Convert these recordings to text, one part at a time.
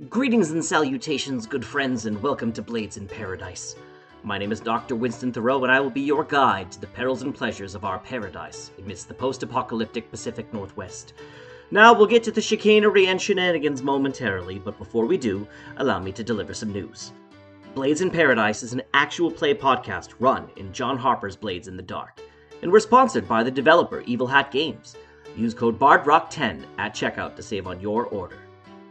Greetings and salutations, good friends, and welcome to Blades in Paradise. My name is Dr. Winston, and I will be your guide to the perils and pleasures of our paradise amidst the post-apocalyptic Pacific Northwest. Now, we'll get to the chicanery and shenanigans momentarily, but before we do, allow me to deliver some news. Blades in Paradise is an actual play podcast run in John Harper's Blades in the Dark, and we're sponsored by the developer Evil Hat Games. Use code BARDROCK10 at checkout to save on your order.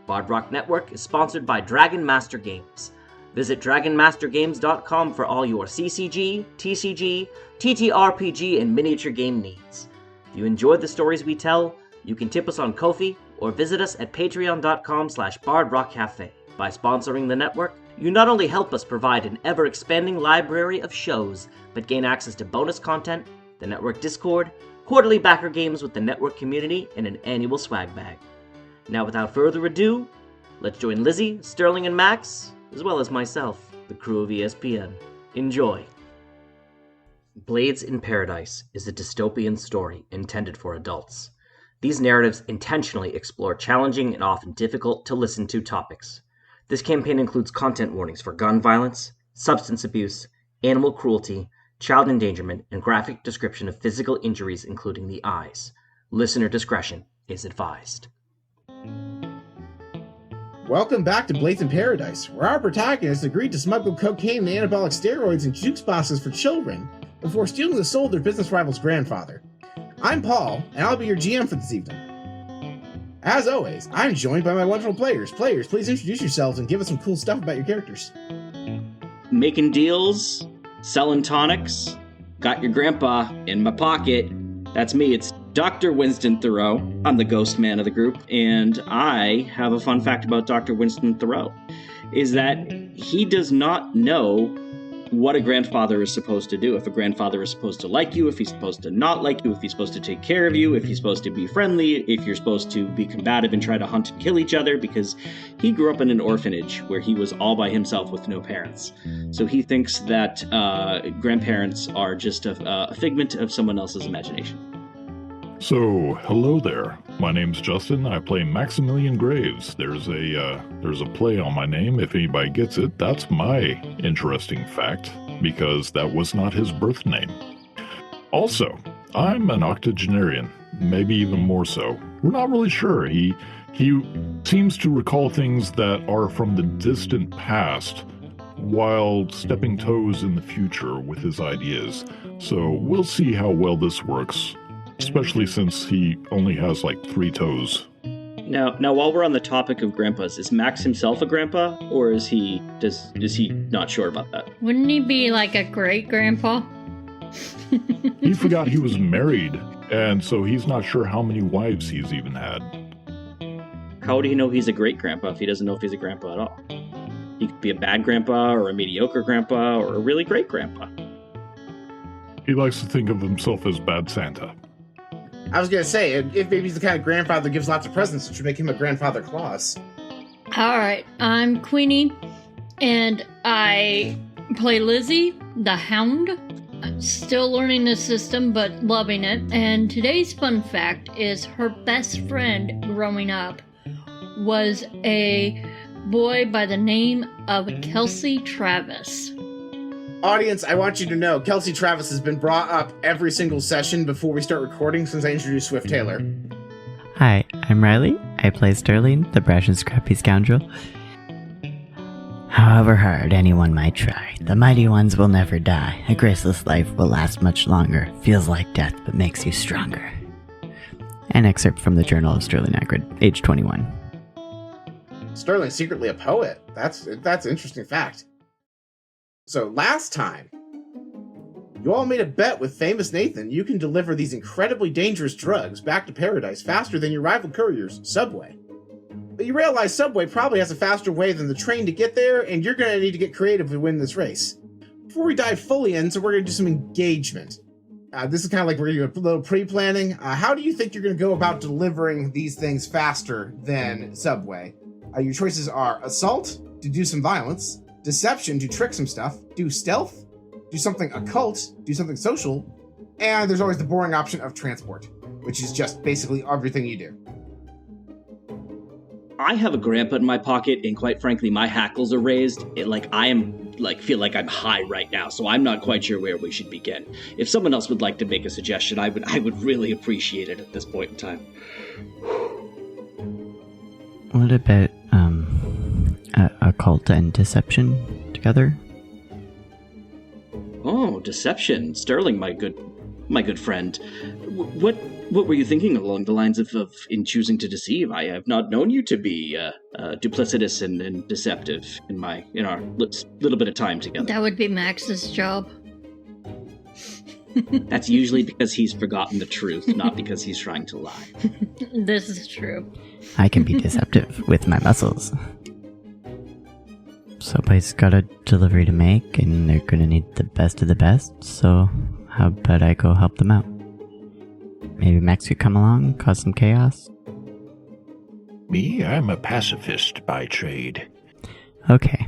Bard Rock Network is sponsored by Dragon Master Games. Visit dragonmastergames.com for all your CCG, TCG, TTRPG, and miniature game needs. If you enjoyed the stories we tell, you can tip us on Ko-fi or visit us at patreon.com/bardrockcafe. By sponsoring the network, you not only help us provide an ever-expanding library of shows, but gain access to bonus content, the network Discord, quarterly backer games with the network community, and an annual swag bag. Now, without further ado, let's join Lizzie, Sterling, and Max, as well as myself, the crew of ESPN. Enjoy! Blades in Paradise is a dystopian story intended for adults. These narratives intentionally explore challenging and often difficult to listen to topics. This campaign includes content warnings for gun violence, substance abuse, animal cruelty, child endangerment, and graphic description of physical injuries including the eyes. Listener discretion is advised. Welcome back to Blades in Paradise, where our protagonists agreed to smuggle cocaine and anabolic steroids in juice boxes for children before stealing the soul of their business rival's grandfather. I'm Paul, and I'll be your GM for this evening. As always, I'm joined by my wonderful players. Players, please introduce yourselves and give us some cool stuff about your characters. Making deals, selling tonics, got your grandpa in my pocket. That's me, it's Dr. Winston Thoreau. I'm the ghost man of the group, and I have a fun fact about Dr. Winston Thoreau, is that he does not know what a grandfather is supposed to do. If a grandfather is supposed to like you, if he's supposed to not like you, if he's supposed to take care of you, if he's supposed to be friendly, if you're supposed to be combative and try to hunt and kill each other, because he grew up in an orphanage where he was all by himself with no parents. So he thinks that grandparents are just a figment of someone else's imagination. So, hello there. My name's Justin. I play Maximilian Graves. There's a play on my name. If anybody gets it, that's my interesting fact, because that was not his birth name. Also, I'm an octogenarian, maybe even more so. We're not really sure. He seems to recall things that are from the distant past while stepping toes in the future with his ideas. So, we'll see how well this works. Especially since he only has like 3 toes. Now, while we're on the topic of grandpas, is Max himself a grandpa, or is he not sure about that? Wouldn't he be like a great grandpa? He forgot he was married, and so he's not sure how many wives he's even had. How would he know he's a great grandpa if he doesn't know if he's a grandpa at all? He could be a bad grandpa, or a mediocre grandpa, or a really great grandpa. He likes to think of himself as Bad Santa. I was going to say, if maybe he's the kind of grandfather that gives lots of presents, it should make him a Grandfather Claus. Alright, I'm Queenie, and I play Lizzie, the Hound. I'm still learning the system, but loving it. And today's fun fact is her best friend growing up was a boy by the name of Kelsey Travis. Audience, I want you to know, Kelsey Travis has been brought up every single session before we start recording since I introduced Swift Taylor. Hi, I'm Riley. I play Sterling, the brash and scrappy scoundrel. However hard anyone might try, the mighty ones will never die. A graceless life will last much longer. Feels like death, but makes you stronger. An excerpt from the Journal of Sterling Ackred, age 21. Sterling's secretly a poet. That's an interesting fact. So last time, you all made a bet with famous Nathan you can deliver these incredibly dangerous drugs back to Paradise faster than your rival couriers, Subway. But you realize Subway probably has a faster way than the train to get there, and you're going to need to get creative to win this race. Before we dive fully in, so we're going to do some engagement. This is kind of like we're going to do a little pre-planning. How do you think you're going to go about delivering these things faster than Subway? Your choices are assault, to do some violence, deception, to trick some stuff, do stealth, do something occult, do something social, and there's always the boring option of transport, which is just basically everything you do. I have a grandpa in my pocket, and quite frankly, my hackles are raised. Feel like I'm high right now, so I'm not quite sure where we should begin. If someone else would like to make a suggestion, I would really appreciate it at this point in time. What about occult and deception together? Oh, deception, Sterling, my good friend. What were you thinking along the lines of in choosing to deceive? I have not known you to be duplicitous and deceptive in our little bit of time together. That would be Max's job. That's usually because he's forgotten the truth, not because he's trying to lie. This is true. I can be deceptive with my muscles. Somebody's got a delivery to make, and they're gonna need the best of the best, so how about I go help them out? Maybe Max could come along, cause some chaos? Me? I'm a pacifist by trade. Okay.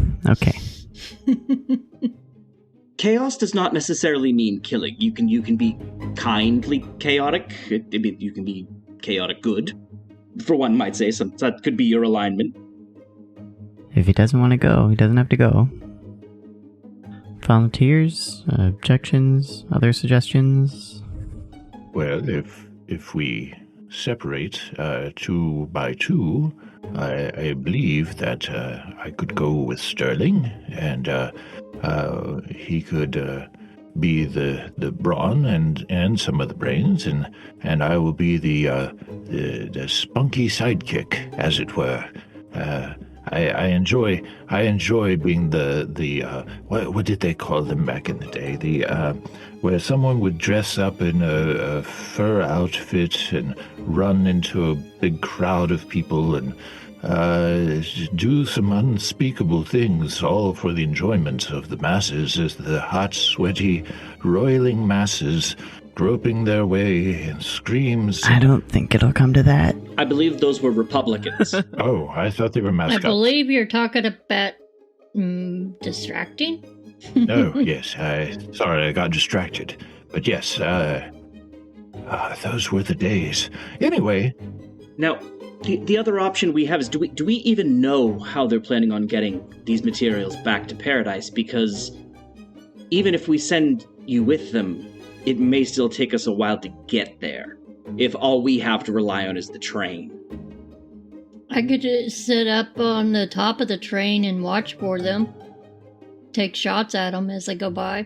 Chaos does not necessarily mean killing. You can be kindly chaotic. You can be chaotic good, for one might say. That could be your alignment. If he doesn't want to go, he doesn't have to go. Volunteers? Objections? Other suggestions? Well, if we separate 2 by 2, I believe that I could go with Sterling, and he could be the brawn and some of the brains, and I will be the spunky sidekick, as it were. I enjoy being the what did they call them back in the day? Where someone would dress up in a fur outfit and run into a big crowd of people and do some unspeakable things, all for the enjoyment of the masses, as the hot, sweaty, roiling masses groping their way and screams. I don't think it'll come to that. I believe those were Republicans. Oh, I thought they were mascots. I believe you're talking about distracting? No, yes. Sorry, I got distracted. But yes, those were the days. Anyway. Now, the other option we have is, do we even know how they're planning on getting these materials back to Paradise? Because even if we send you with them, it may still take us a while to get there, if all we have to rely on is the train. I could just sit up on the top of the train and watch for them. Take shots at them as they go by.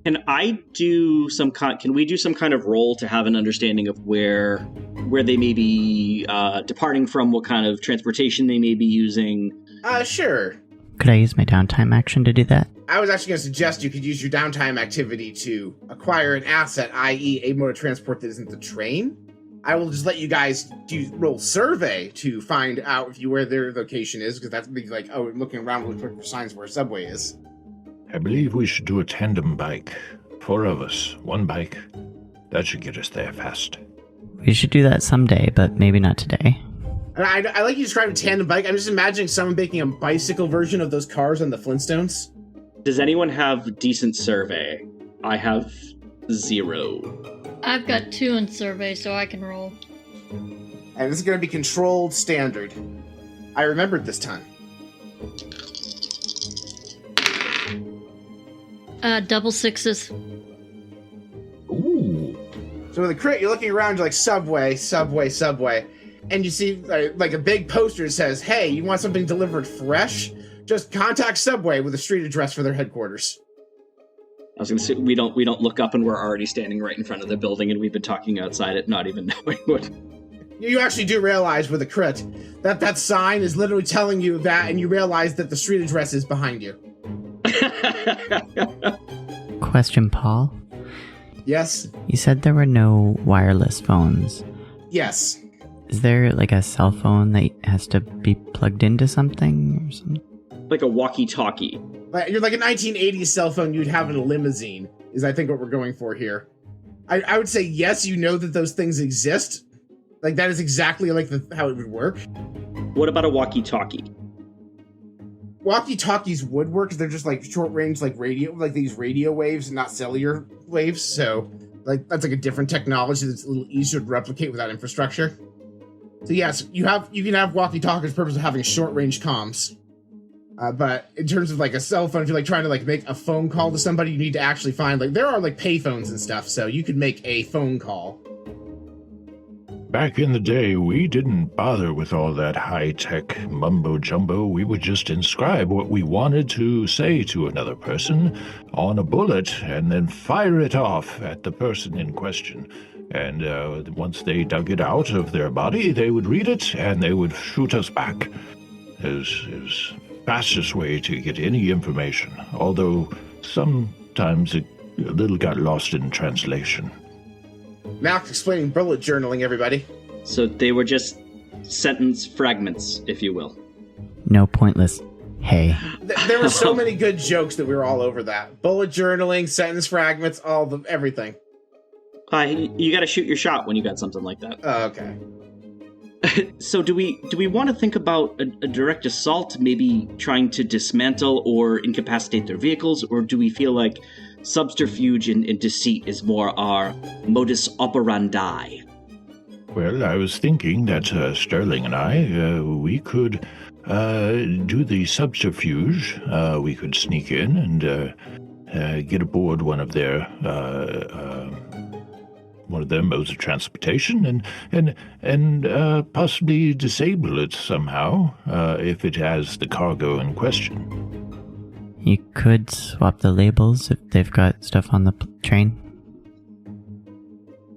Can we do some kind of roll to have an understanding of where they may be departing from, what kind of transportation they may be using? Sure. Could I use my downtime action to do that? I was actually going to suggest you could use your downtime activity to acquire an asset, i.e. a mode of transport that isn't the train. I will just let you guys roll survey to find out where their location is, because that's be like, I'm looking around really quick for signs where a subway is. I believe we should do a tandem bike. 4 of us, 1 bike. That should get us there fast. We should do that someday, but maybe not today. And I like you describing tandem bike. I'm just imagining someone making a bicycle version of those cars on the Flintstones. Does anyone have decent survey? I have 0. I've got 2 in survey, so I can roll. And this is going to be controlled standard. I remembered this time. Double 6s. Ooh. So with a crit, you're looking around, you're like, subway. And you see like a big poster that says, hey, you want something delivered fresh? Just contact Subway with a street address for their headquarters. I was going to say, we don't look up and we're already standing right in front of the building and we've been talking outside it, not even knowing what. You actually do realize with a crit that sign is literally telling you that, and you realize that the street address is behind you. Question, Paul? Yes? You said there were no wireless phones. Yes. Is there like a cell phone that has to be plugged into something or something? Like a walkie-talkie. You're like a 1980s cell phone you'd have in a limousine, is I think what we're going for here. I would say yes, you know that those things exist. Like, that is exactly like how it would work. What about a walkie-talkie? Walkie-talkies would work, because they're just like short-range, like radio, like these radio waves, not cellular waves, so like that's like a different technology that's a little easier to replicate without infrastructure. So yes, you can have walkie-talkies for the purpose of having short-range comms. But in terms of like a cell phone, if you're like trying to like make a phone call to somebody, you need to actually find like there are like payphones and stuff, so you could make a phone call. Back in the day, we didn't bother with all that high-tech mumbo-jumbo. We would just inscribe what we wanted to say to another person on a bullet and then fire it off at the person in question. And once they dug it out of their body, they would read it and they would shoot us back. It was fastest way to get any information, although sometimes it a little got lost in translation. Now explaining bullet journaling, everybody. So they were just sentence fragments, if you will. No pointless. Hey. There were so many good jokes that we were all over that. Bullet journaling, sentence fragments, everything. You got to shoot your shot when you got something like that. Oh, okay. So do we want to think about a direct assault, maybe trying to dismantle or incapacitate their vehicles, or do we feel like subterfuge and deceit is more our modus operandi? Well, I was thinking that Sterling and I, we could do the subterfuge. We could sneak in and get aboard one of their modes of transportation and possibly disable it somehow if it has the cargo in question. You could swap the labels if they've got stuff on the train.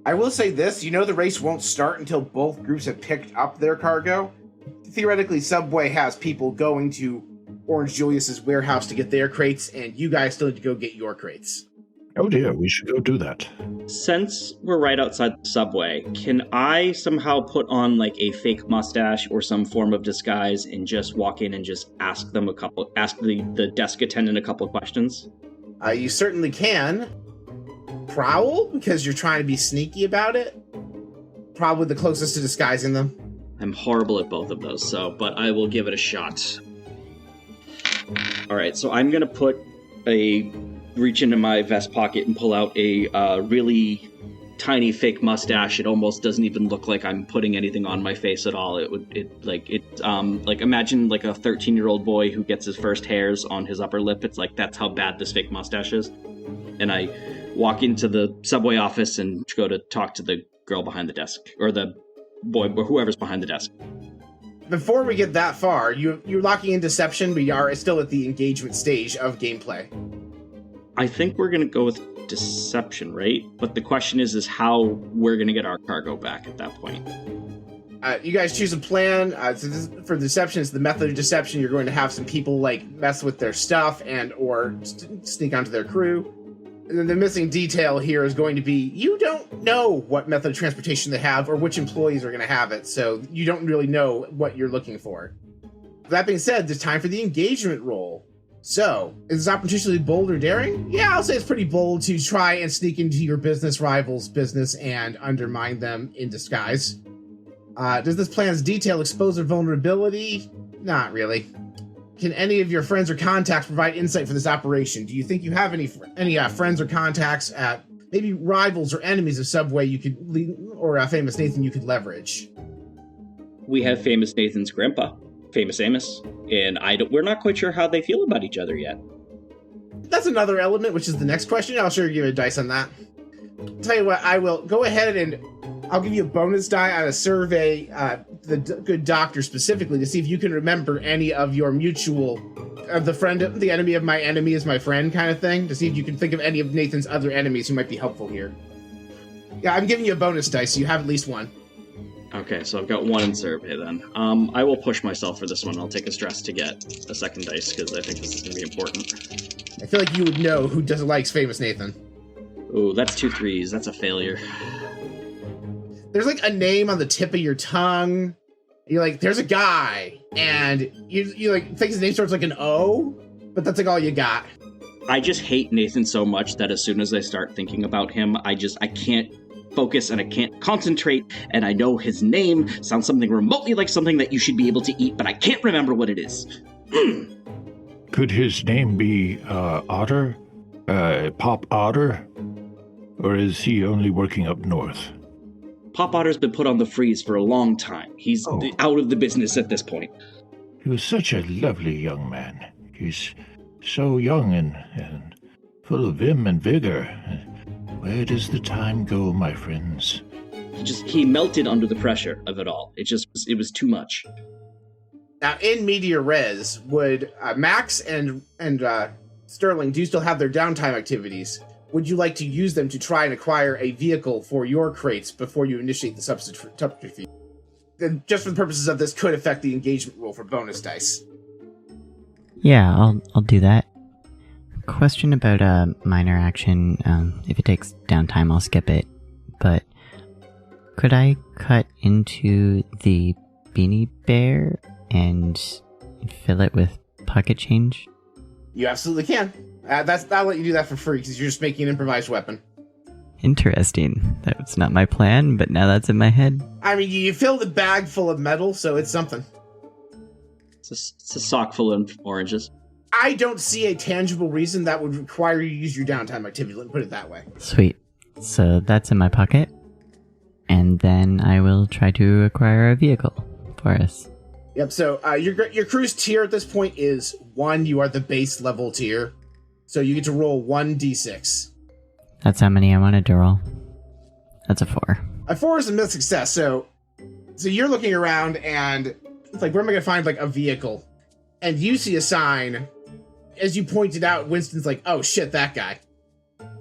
I will say this, the race won't start until both groups have picked up their cargo. Theoretically, Subway has people going to Orange Julius's warehouse to get their crates, and you guys still need to go get your crates. Oh dear, we should go do that. Since we're right outside the subway, can I somehow put on like a fake mustache or some form of disguise and just walk in and just ask the desk attendant a couple of questions? You certainly can. Prowl, because you're trying to be sneaky about it. Probably the closest to disguising them. I'm horrible at both of those, but I will give it a shot. Alright, so I'm gonna reach into my vest pocket and pull out a really tiny fake mustache. It almost doesn't even look like I'm putting anything on my face at all. Imagine like a 13-year-old boy who gets his first hairs on his upper lip. It's like, that's how bad this fake mustache is. And I walk into the subway office and go to talk to the girl behind the desk, or the boy, or whoever's behind the desk. Before we get that far, you're locking in deception, but you are still at the engagement stage of gameplay. I think we're going to go with deception, right? But the question is how we're going to get our cargo back at that point. You guys choose a plan. For deception, it's the method of deception. You're going to have some people like mess with their stuff and or sneak onto their crew. And then the missing detail here is going to be you don't know what method of transportation they have or which employees are going to have it, so you don't really know what you're looking for. That being said, it's time for the engagement roll. So, is this opportunity bold or daring? Yeah, I'll say it's pretty bold to try and sneak into your business rival's business and undermine them in disguise. Does this plan's detail expose their vulnerability? Not really. Can any of your friends or contacts provide insight for this operation? Do you think you have any friends or contacts at maybe rivals or enemies of Subway you could or Famous Nathan you could leverage? We have Famous Nathan's grandpa, Famous Amos, and we're not quite sure how they feel about each other yet. That's another element, which is the next question. I'll sure give you a dice on that. Tell you what, I will go ahead and I'll give you a bonus die on a survey, the good doctor specifically, to see if you can remember any of your mutual, the enemy of my enemy is my friend kind of thing, to see if you can think of any of Nathan's other enemies who might be helpful here. Yeah, I'm giving you a bonus dice, so you have at least one. Okay, so I've got one in survey then. I will push myself for this one. I'll take a stress to get a second dice, because I think this is going to be important. I feel like you would know who doesn't like Famous Nathan. Ooh, that's 2 3s. That's a failure. There's like a name on the tip of your tongue. You're like, there's a guy, and you like think his name starts like an O, but that's like all you got. I just hate Nathan so much that as soon as I start thinking about him, I can't focus and I can't concentrate, and I know his name sounds something remotely like something that you should be able to eat, but I can't remember what it is. Could his name be Otter? Pop Otter? Or is he only working up north? Pop Otter's been put on the freeze for a long time. He's out of the business at this point. He was such a lovely young man. He's so young and full of vim and vigor. Where does the time go, my friends? He melted under the pressure of it all. It was too much. Now, in Media Res, would Max and Sterling do still have their downtime activities? Would you like to use them to try and acquire a vehicle for your crates before you initiate the subterfuge? And just for the purposes of this, could affect the engagement roll for bonus dice. Yeah, I'll do that. Question about a minor action. If it takes downtime, I'll skip it. But could I cut into the Beanie Bear and fill it with pocket change? You absolutely can. I'll let you do that for free because you're just making an improvised weapon. Interesting. That's not my plan, but now that's in my head. I mean, you fill the bag full of metal, so it's something. It's a sock full of oranges. I don't see a tangible reason that would require you to use your downtime activity. Let me put it that way. Sweet. So that's in my pocket. And then I will try to acquire a vehicle for us. Yep, so your crew's tier at this point is 1. You are the base level tier. So you get to roll 1d6. That's how many I wanted to roll. That's a 4. A 4 is a miss success, so you're looking around and it's like, where am I going to find like a vehicle? And you see a sign. As you pointed out, Winston's like, oh shit, that guy.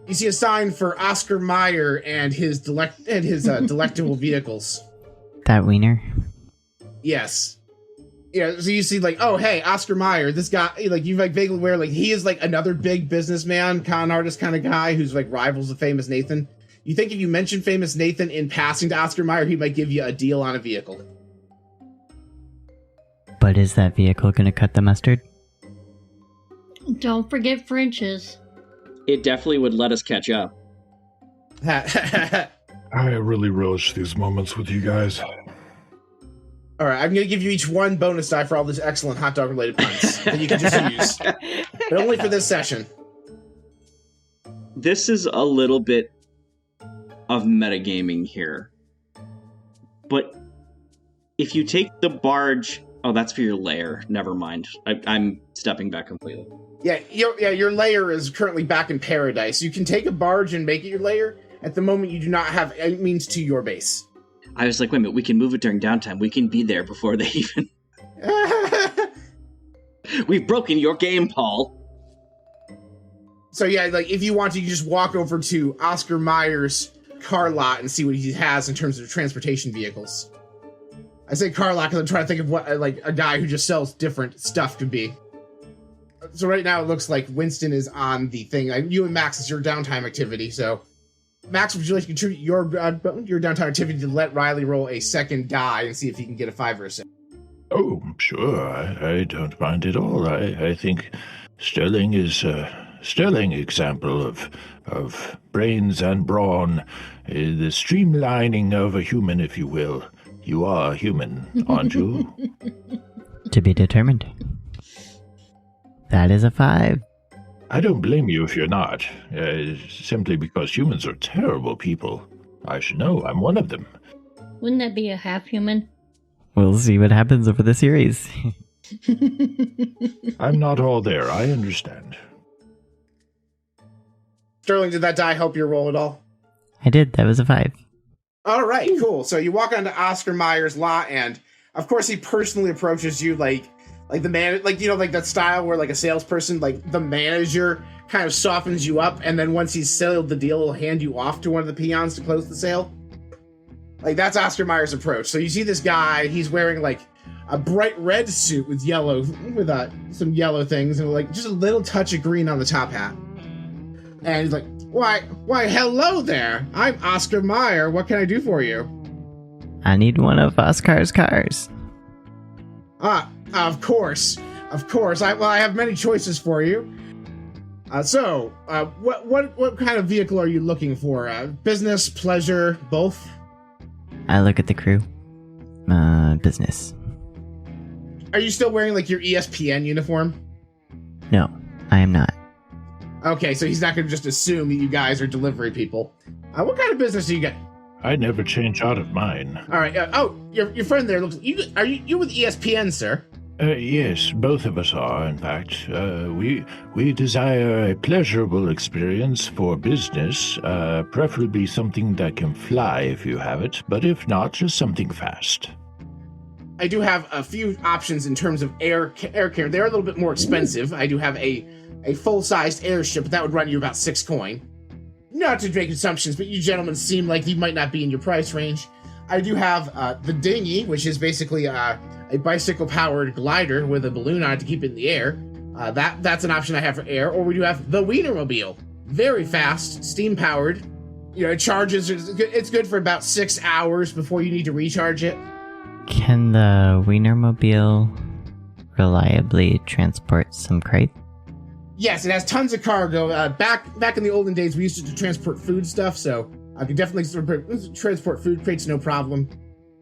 You see a sign for Oscar Mayer and his delectable vehicles. That Weiner? Yes. Yeah, so you see like, oh hey, Oscar Mayer, this guy, like you like vaguely aware, like he is like another big businessman, con artist kind of guy who's like rivals of Famous Nathan. You think if you mention Famous Nathan in passing to Oscar Mayer, he might give you a deal on a vehicle. But is that vehicle gonna cut the mustard? Don't forget French's. It definitely would let us catch up. I really relish these moments with you guys. All right, I'm going to give you each 1 bonus die for all these excellent hot dog related puns that you can just use, but only for this session. This is a little bit of metagaming here, but if you take the barge, oh, that's for your lair. Never mind. I'm stepping back completely. Yeah, your lair is currently back in paradise. You can take a barge and make it your lair. At the moment, you do not have any means to your base. I was like, wait a minute, we can move it during downtime. We can be there before they even... We've broken your game, Paul. So yeah, like if you want to, you just walk over to Oscar Mayer's car lot and see what he has in terms of transportation vehicles. I say car lot because I'm trying to think of what like a guy who just sells different stuff could be. So right now it looks like Winston is on the thing. You and Max is your downtime activity, so... Max, would you like to contribute your downtime activity to let Riley roll a second die and see if he can get a 5 or a 6? Oh, sure. I don't mind at all. I think Sterling is a sterling example of brains and brawn, the streamlining of a human, if you will. You are human, aren't you? To be determined. That is a 5. I don't blame you if you're not, simply because humans are terrible people. I should know, I'm one of them. Wouldn't that be a half human? We'll see what happens over the series. I'm not all there, I understand. Sterling, did that die help your roll at all? I did, that was a 5. All right, cool. So you walk onto Oscar Mayer's lot, and of course he personally approaches you like the man, like, you know, like that style where like a salesperson, like the manager kind of softens you up, and then once he's sealed the deal, he'll hand you off to one of the peons to close the sale. Like that's Oscar Mayer's approach. So you see this guy, he's wearing like a bright red suit with some yellow things and like just a little touch of green on the top hat. And he's like, why, hello there. I'm Oscar Mayer. What can I do for you? I need one of Oscar's cars. Of course. I have many choices for you. What kind of vehicle are you looking for? Business, pleasure, both? I look at the crew. Business. Are you still wearing like your ESPN uniform? No, I am not. Okay, so he's not going to just assume that you guys are delivery people. What kind of business do you get? I never change out of mine. All right. Your friend there looks. Are you with ESPN, sir? Yes, both of us are, in fact. We desire a pleasurable experience for business, preferably something that can fly if you have it, but if not, just something fast. I do have a few options in terms of air carrier. They're a little bit more expensive. I do have a full-sized airship, but that would run you about 6 coin. Not to make assumptions, but you gentlemen seem like you might not be in your price range. I do have the dinghy, which is basically a bicycle-powered glider with a balloon on it to keep it in the air. That's an option I have for air. Or we do have the Wienermobile. Very fast, steam-powered. It charges. It's good for about 6 hours before you need to recharge it. Can the Wienermobile reliably transport some crate? Yes, it has tons of cargo. Back in the olden days, we used to transport food stuff, so I could definitely transport food crates, no problem.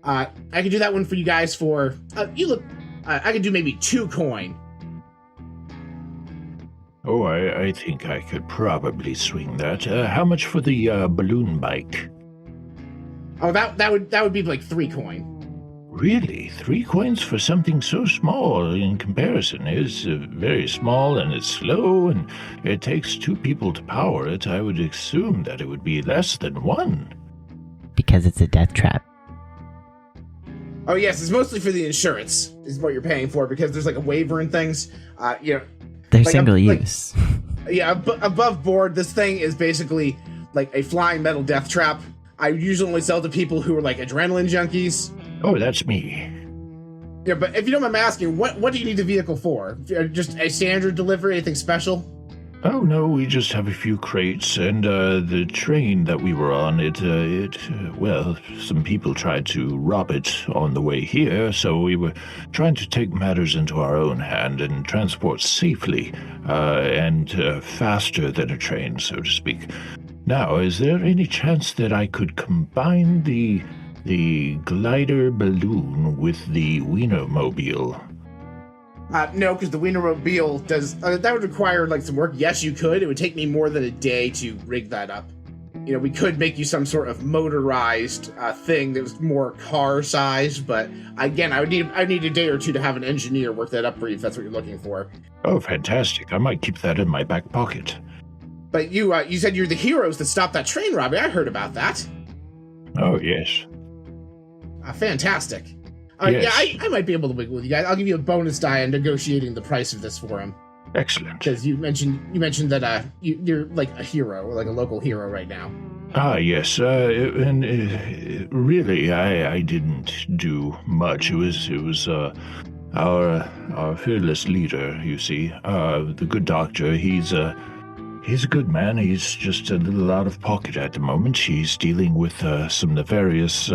I could do that one for you guys for I could do maybe 2 coin. Oh, I think I could probably swing that. How much for the balloon bike? Oh, that would be like 3 coin. Really? 3 coins for something so small in comparison? It's very small and it's slow and it takes 2 people to power it. I would assume that it would be less than 1. Because it's a death trap. Oh yes, it's mostly for the insurance is what you're paying for because there's like a waiver and things. They're like single use. Yeah, above board, this thing is basically like a flying metal death trap. I usually only sell to people who are like adrenaline junkies. Oh, that's me. Yeah, but if you don't mind me asking, what do you need the vehicle for? Just a standard delivery, anything special? Oh, no, we just have a few crates, and the train that we were on, well, some people tried to rob it on the way here, so we were trying to take matters into our own hand and transport safely, and faster than a train, so to speak. Now, is there any chance that I could combine the glider balloon with the Wienermobile? No, because the Wienermobile does... that would require, like, some work. Yes, you could. It would take me more than a day to rig that up. We could make you some sort of motorized thing that was more car-sized, but, again, I would need a day or 2 to have an engineer work that up for you if that's what you're looking for. Oh, fantastic. I might keep that in my back pocket. But you said you're the heroes that stopped that train robbery. I heard about that. Oh, yes. Fantastic. Yes. Yeah, I might be able to wiggle with you guys. I'll give you a bonus die on negotiating the price of this for him. Excellent. Because you mentioned that you're like a hero, like a local hero right now. Ah, yes. And really, I didn't do much. It was our fearless leader. You see, the good doctor. He's a good man. He's just a little out of pocket at the moment. He's dealing with some nefarious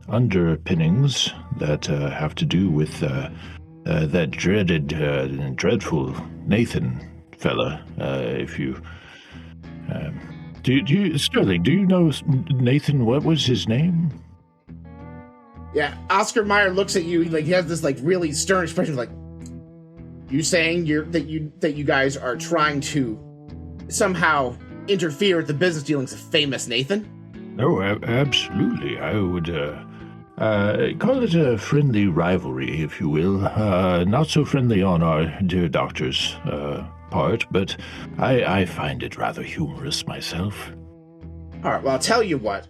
underpinnings that have to do with that dreadful Nathan fella. If you Sterling, do you know Nathan? What was his name? Yeah, Oscar Mayer looks at you like he has this like really stern expression, like you saying that you guys are trying to somehow interfere with the business dealings of famous Nathan. No, absolutely. I would call it a friendly rivalry, if you will. Not so friendly on our dear doctor's part, but I find it rather humorous myself. All right, well, I'll tell you what.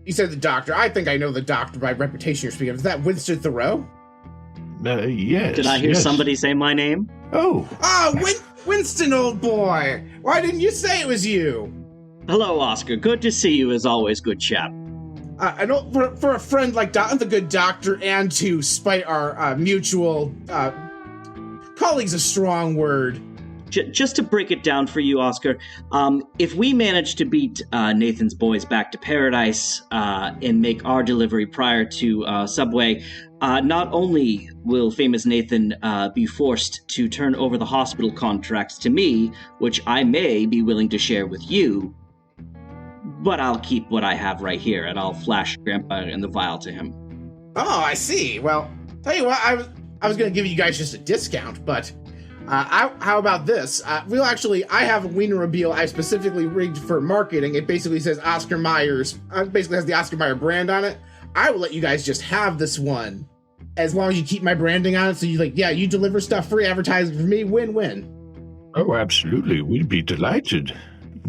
You said the doctor. I think I know the doctor by reputation you're speaking of. Is that Winston Thoreau? Yes. Did I hear somebody say my name? Oh. Winston, old boy. Why didn't you say it was you? Hello, Oscar. Good to see you as always, good chap. I know for a friend like the good doctor and to spite our mutual colleague's a strong word. Just to break it down for you, Oscar, if we manage to beat Nathan's boys back to paradise and make our delivery prior to Subway, not only will famous Nathan be forced to turn over the hospital contracts to me, which I may be willing to share with you, but I'll keep what I have right here, and I'll flash Grandpa and the vial to him. Oh, I see. Well, tell you what, I was going to give you guys just a discount, but How about this? I have a Wienermobile I specifically rigged for marketing. It basically says Oscar Mayer's, basically has the Oscar Mayer brand on it. I will let you guys just have this one, as long as you keep my branding on it. So you deliver stuff, free advertising for me, win-win. Oh, absolutely. We'd be delighted.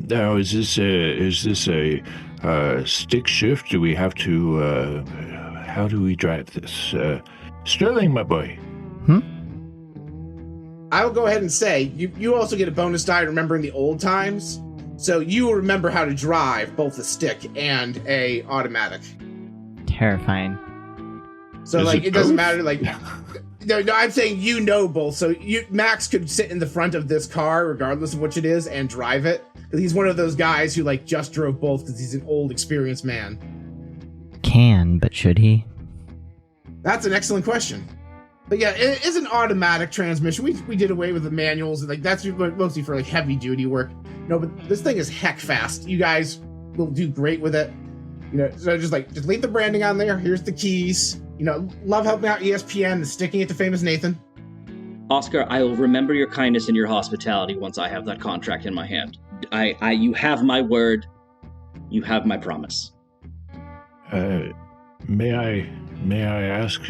Now, is this a stick shift? Do we have to, how do we drive this? Sterling, my boy. I will go ahead and say, you also get a bonus die remembering the old times. So you will remember how to drive both a stick and a automatic. Terrifying. So it doesn't matter, no, I'm saying both. So Max could sit in the front of this car, regardless of which it is, and drive it. He's one of those guys who just drove both because he's an old, experienced man. Can, but should he? That's an excellent question. But yeah, it is an automatic transmission. We did away with the manuals, and that's mostly for heavy duty work. No, but this thing is heck fast. You guys will do great with it. So just leave the branding on there. Here's the keys. Love helping out ESPN and sticking it to Famous Nathan. Oscar, I will remember your kindness and your hospitality once I have that contract in my hand. You have my word. You have my promise. May I ask,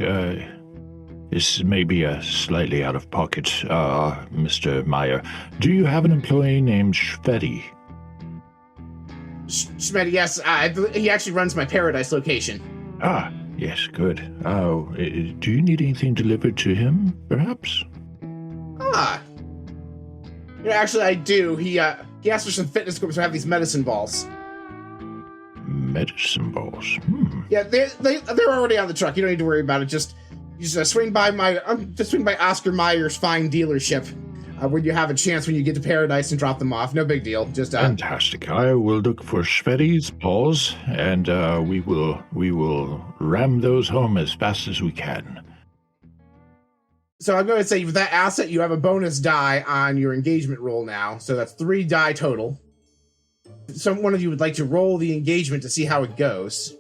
this may be slightly out of pocket, Mr. Meyer. Do you have an employee named Shveddy? Shveddy, yes. He actually runs my Paradise location. Ah, yes, good. Do you need anything delivered to him, perhaps? Actually, I do. He asked for some fitness equipment, so I have these medicine balls. Medicine balls? Yeah, they're already on the truck. You don't need to worry about it. Just swing by Oscar Mayer's fine dealership when you have a chance when you get to Paradise and drop them off. No big deal. Just fantastic. I will look for Shveddy's balls, and we will ram those home as fast as we can. So I'm going to say, with that asset, you have a bonus die on your engagement roll now. So that's 3 die total. One of you would like to roll the engagement to see how it goes.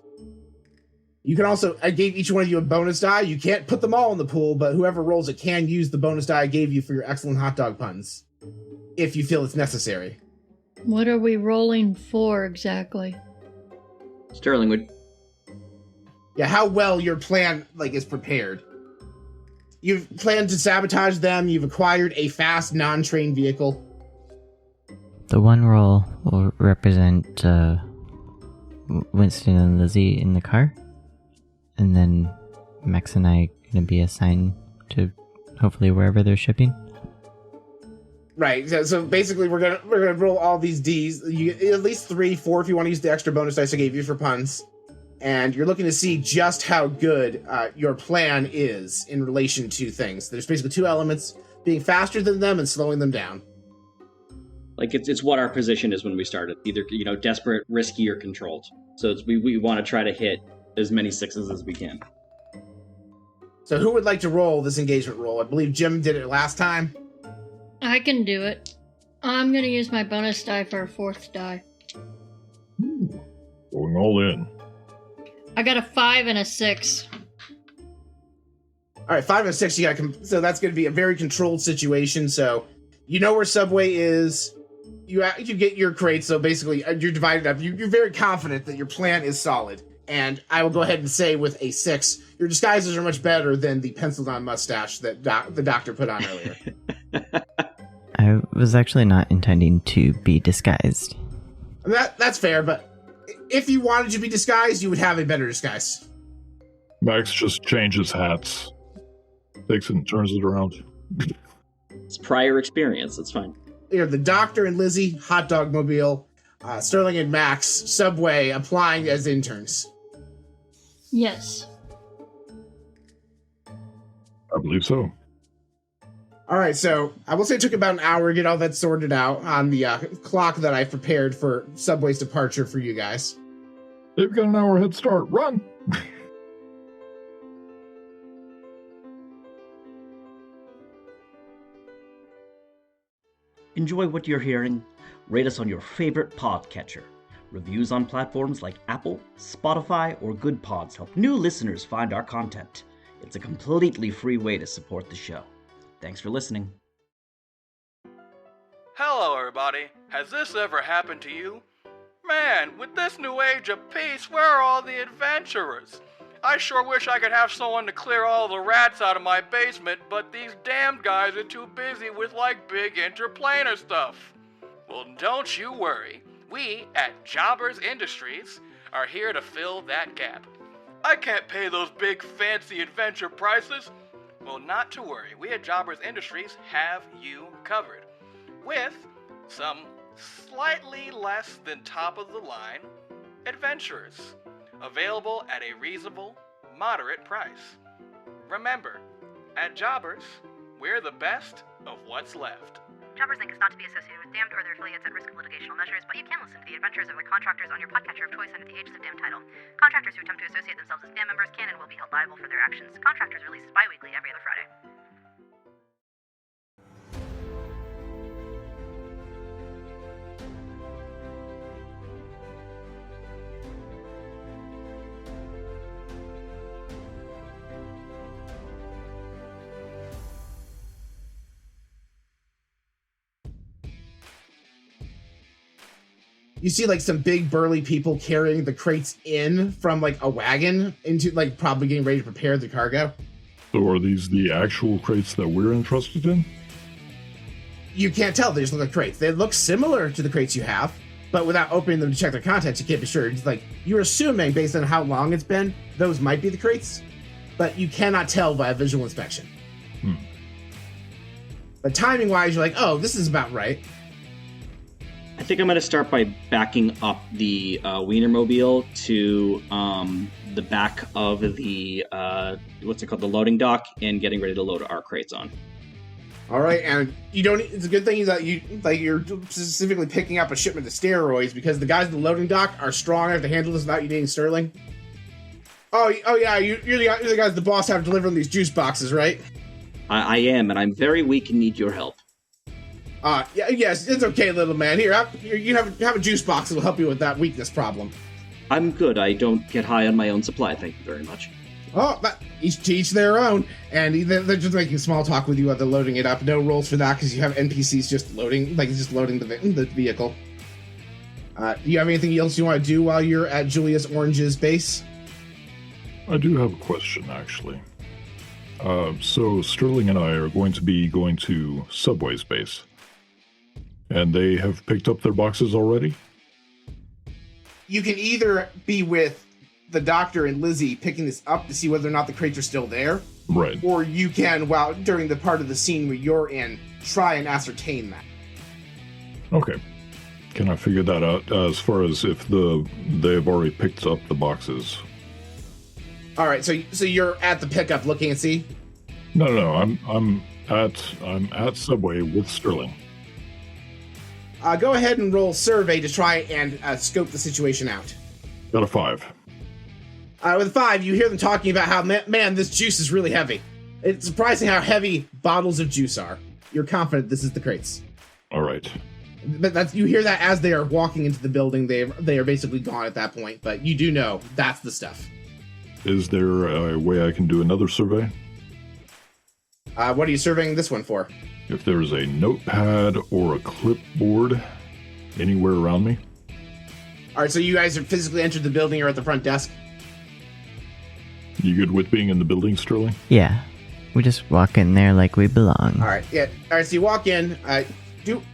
You can also, I gave each one of you a bonus die. You can't put them all in the pool, but whoever rolls it can use the bonus die I gave you for your excellent hot dog puns, if you feel it's necessary. What are we rolling for exactly? Sterling would... Yeah, how well your plan is prepared. You've planned to sabotage them. You've acquired a fast, non-trained vehicle. The one roll will represent Winston and Lizzie in the car. And then Max and I going to be assigned to hopefully wherever they're shipping. Right. So basically, we're gonna roll all these Ds. You at least 3, 4 if you want to use the extra bonus dice I gave you for puns. And you're looking to see just how good your plan is in relation to things. There's basically 2 elements: being faster than them and slowing them down. It's what our position is when we started. Either desperate, risky, or controlled. So we want to try to hit as many 6s as we can. So who would like to roll this engagement roll? I believe Jim did it last time. I can do it. I'm going to use my bonus die for a 4th die. Going all in. I got a 5 and a 6. All right, 5 and 6. So that's going to be a very controlled situation. So you know where Subway is. You get your crate. So basically, you're divided up. You're very confident that your plan is solid. And I will go ahead and say, with a 6, your disguises are much better than the penciled-on mustache that the doctor put on earlier. I was actually not intending to be disguised. That's fair, but if you wanted to be disguised, you would have a better disguise. Max just changes hats. Takes it and turns it around. It's prior experience. It's fine. The doctor and Lizzie, hot dog mobile, Sterling and Max, Subway, applying as interns. Yes. I believe so. All right, so I will say it took about an hour to get all that sorted out on the clock that I prepared for Subway's departure for you guys. They've got an hour head start. Run! Enjoy what you're hearing? Rate us on your favorite podcatcher. Reviews on platforms like Apple, Spotify, or Good Pods help new listeners find our content. It's a completely free way to support the show. Thanks for listening. Hello, everybody. Has this ever happened to you? Man, with this new age of peace, where are all the adventurers? I sure wish I could have someone to clear all the rats out of my basement, but these damned guys are too busy with, big interplanar stuff. Well, don't you worry. We, at Jobbers Industries, are here to fill that gap. I can't pay those big, fancy adventure prices. Well, not to worry. We at Jobbers Industries have you covered. With some slightly less than top-of-the-line adventurers. Available at a reasonable, moderate price. Remember, at Jobbers, we're the best of what's left. Jobbers Inc. is not to be associated with Damned or their affiliates at risk of litigational measures, but you can listen to the adventures of the contractors on your podcatcher of choice under the Ages of Damned title. Contractors who attempt to associate themselves as Damned members can and will be held liable for their actions. Contractors releases bi-weekly every other Friday. You see some big burly people carrying the crates in from a wagon into probably getting ready to prepare the cargo. So are these the actual crates that we're interested in? You can't tell, they just look like crates. They look similar to the crates you have, but without opening them to check their contents, you can't be sure. It's you're assuming based on how long it's been, those might be the crates, but you cannot tell by a visual inspection. But timing wise, you're oh, this is about right. I think I'm going to start by backing up the Wienermobile to the back of the, the loading dock, and getting ready to load our crates on. All right, and you don't. It's a good thing that you're specifically picking up a shipment of steroids, because the guys at the loading dock are strong enough to handle this without you needing Sterling. Oh yeah, you're the guys the boss have delivering these juice boxes, right? I am, and I'm very weak and need your help. Yes, it's okay, little man. Here, you have a juice box that'll help you with that weakness problem. I'm good. I don't get high on my own supply, thank you very much. Oh, but each their own. And they're just making small talk with you while they're loading it up. No rolls for that, because you have NPCs just loading the vehicle. Do you have anything else you want to do while you're at Julius Orange's base? I do have a question, actually. So Sterling and I are going to be going to Subway's base. And they have picked up their boxes already? You can either be with the doctor and Lizzie picking this up to see whether or not the crates are still there. Right. Or you can, during the part of the scene where you're in, try and ascertain that. Okay. Can I figure that out as far as if they've already picked up the boxes? All right, so you're at the pickup looking and see? No, I'm at Subway with Sterling. Go ahead and roll survey to try and scope the situation out. Got a 5. With a 5, you hear them talking about how, man, this juice is really heavy. It's surprising how heavy bottles of juice are. You're confident this is the crates. All right. But you hear that as they are walking into the building. They are basically gone at that point, but you do know that's the stuff. Is there a way I can do another survey? What are you surveying this one for? If there's a notepad or a clipboard anywhere around me. All right, so you guys have physically entered the building or at the front desk? You good with being in the building, Sterling? Yeah. We just walk in there like we belong. All right, yeah. All right, so you walk in.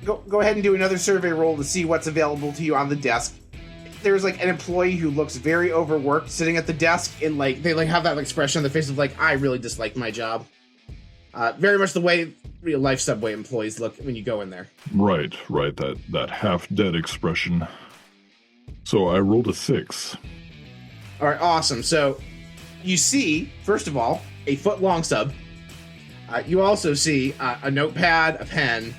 Go ahead and do another survey roll to see what's available to you on the desk. There's an employee who looks very overworked sitting at the desk, and they have that expression on their face of I really dislike my job. Very much the way real life Subway employees look when you go in there. Right. That half-dead expression. So I rolled a 6. All right, awesome. So you see, first of all, a foot-long sub. You also see a notepad, a pen.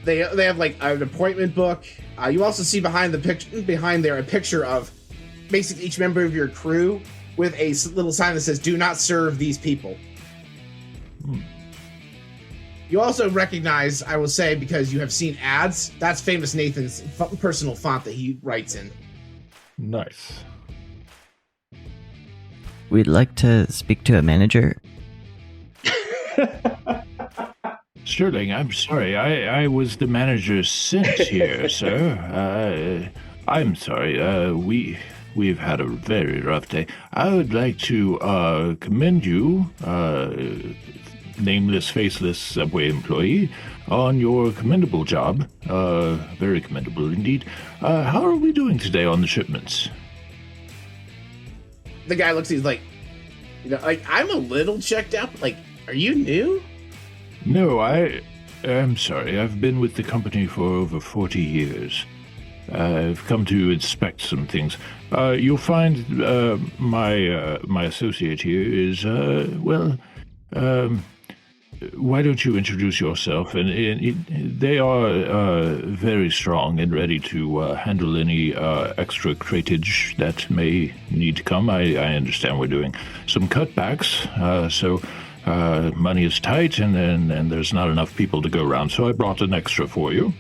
They have an appointment book. You also see behind there a picture of basically each member of your crew with a little sign that says "Do not serve these people." You also recognize, I will say, because you have seen ads, that's Famous Nathan's personal font that he writes in. Nice. We'd like to speak to a manager. Sterling, I'm sorry. I was the manager sent here, sir. I'm sorry. We've had a very rough day. I would like to commend you, nameless, faceless subway employee, on your commendable job. Very commendable indeed. How are we doing today on the shipments? The guy looks, he's like, I'm a little checked out. Like, are you new? No, I'm sorry. I've been with the company for over 40 years. I've come to inspect some things. You'll find my associate here is, why don't you introduce yourself? And they are very strong and ready to handle any extra cratage that may need to come. I understand we're doing some cutbacks, so money is tight and there's not enough people to go around, so I brought an extra for you.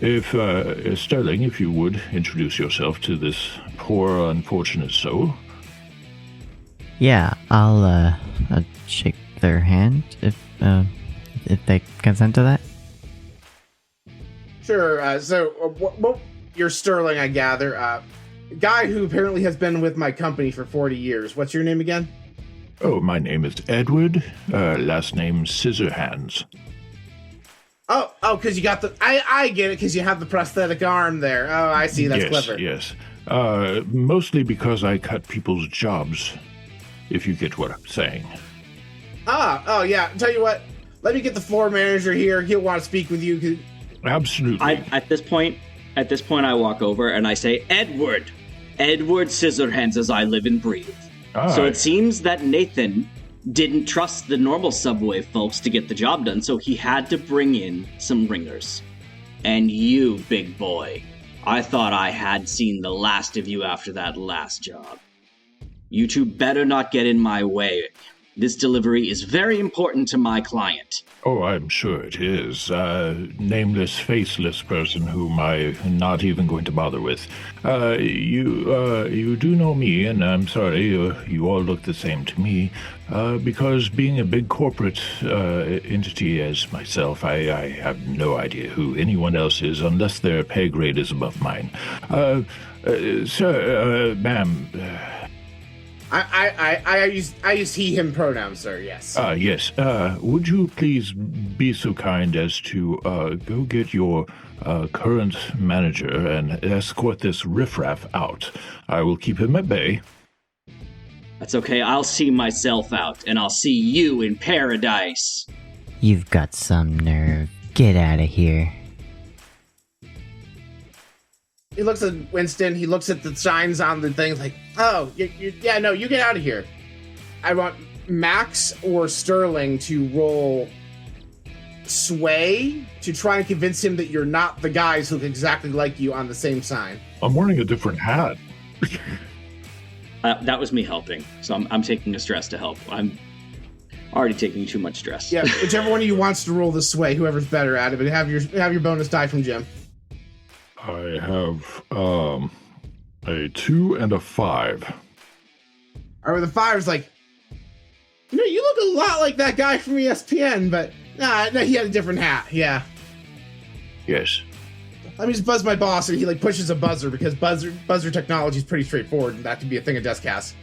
If Sterling, if you would introduce yourself to this poor, unfortunate soul. Yeah, I'll shake their hand if they consent to that. Sure. So you're Sterling, I gather. Guy who apparently has been with my company for 40 years. What's your name again? Oh, my name is Edward. Last name Scissorhands. Oh, because you got I get it, because you have the prosthetic arm there. Oh, I see. That's clever. Yes. Mostly because I cut people's jobs, if you get what I'm saying. Oh, yeah. Tell you what, let me get the floor manager here. He'll want to speak with you. Absolutely. At this point, I walk over and I say, Edward Scissorhands, as I live and breathe. So it seems that Nathan didn't trust the normal subway folks to get the job done, so he had to bring in some ringers. And you, big boy, I thought I had seen the last of you after that last job. You two better not get in my way. This delivery is very important to my client. Oh, I'm sure it is. Nameless, faceless person whom I'm not even going to bother with. You do know me, and I'm sorry, you all look the same to me, because being a big corporate entity as myself, I have no idea who anyone else is unless their pay grade is above mine. Sir, ma'am... I use he, him pronouns, sir, yes. Yes. Would you please be so kind as to go get your current manager and escort this riffraff out? I will keep him at bay. That's okay, I'll see myself out, and I'll see you in paradise. You've got some nerve. Get out of here. He looks at Winston, he looks at the signs on the things like, oh, you get out of here. I want Max or Sterling to roll sway to try and convince him that you're not the guys who look exactly like you on the same sign. I'm wearing a different hat. That was me helping, so I'm taking a stress to help. I'm already taking too much stress. Yeah, whichever one of you wants to roll the sway, whoever's better at it, but have your bonus die from Jim. I have a 2 and a 5. All right, the 5 is like, you look a lot like that guy from ESPN, but no, he had a different hat. Yeah. Yes. Let me just buzz my boss, and he pushes a buzzer, because buzzer technology is pretty straightforward, and that could be a thing of Deathcast.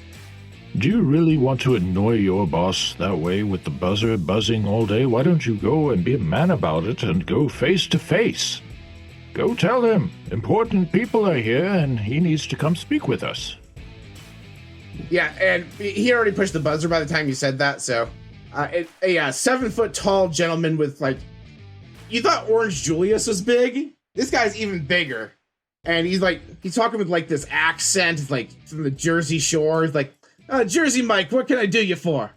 Do you really want to annoy your boss that way with the buzzer buzzing all day? Why don't you go and be a man about it and go face to face? Go tell him. Important people are here, and he needs to come speak with us. Yeah, and he already pushed the buzzer by the time you said that, so... a 7-foot-tall gentleman with, You thought Orange Julius was big? This guy's even bigger. And he's talking with, this accent, from the Jersey Shore. He's like, Jersey Mike, what can I do you for?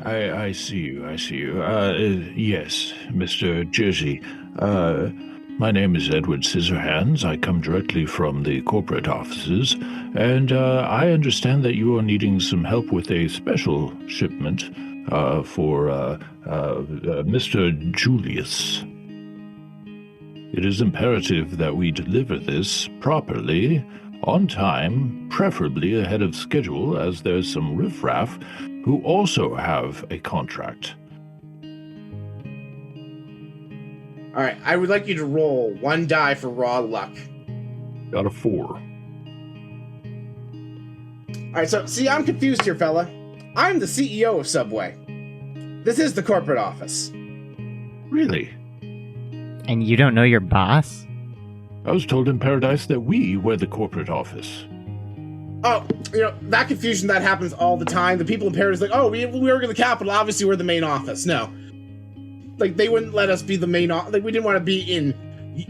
I see you. Yes, Mr. Jersey. My name is Edward Scissorhands. I come directly from the corporate offices, and I understand that you are needing some help with a special shipment for Mr. Julius. It is imperative that we deliver this properly, on time, preferably ahead of schedule, as there's some riffraff who also have a contract. All right, I would like you to roll 1 die for raw luck. Got a 4. All right, so see, I'm confused here, fella. I'm the CEO of Subway. This is the corporate office. Really? And you don't know your boss? I was told in Paradise that we were the corporate office. Oh, that confusion, that happens all the time. The people in Paradise like, oh, we work in the Capitol, obviously we're the main office. No. Like, they wouldn't let us be the main office. Like, we didn't want to be in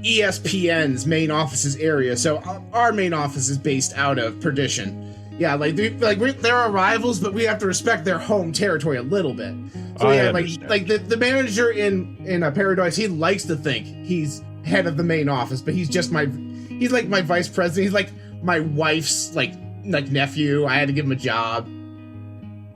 ESPN's main office's area, so our main office is based out of Perdition. Yeah, they're our rivals, but we have to respect their home territory a little bit. So yeah, like the manager in Paradise, he likes to think he's head of the main office, but he's like my vice president. He's like my wife's like nephew. I had to give him a job.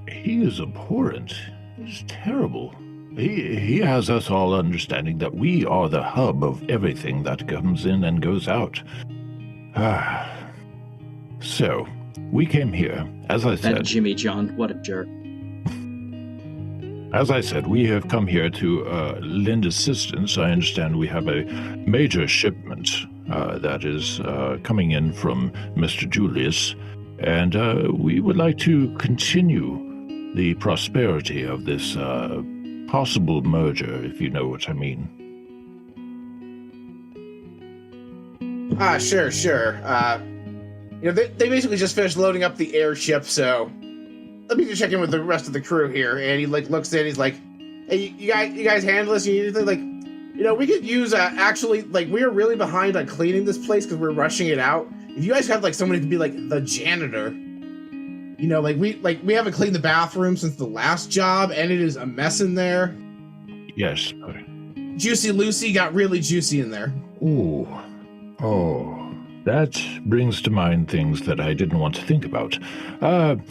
He is abhorrent. He's terrible. He has us all understanding that we are the hub of everything that comes in and goes out. So, we came here, as I said... That Jimmy John, what a jerk. As I said, we have come here to lend assistance. I understand we have a major shipment that is coming in from Mr. Julius, and we would like to continue the prosperity of this possible merger, if you know what I mean. Sure. They basically just finished loading up the airship, so let me just check in with the rest of the crew here. And he looks in, he's like, hey, you guys handle this? You need to we could use actually, we are really behind on cleaning this place because we're rushing it out. If you guys have someone who could be the janitor, we haven't cleaned the bathroom since the last job, and it is a mess in there. Yes. Juicy Lucy got really juicy in there. Ooh. Oh. That brings to mind things that I didn't want to think about. Well,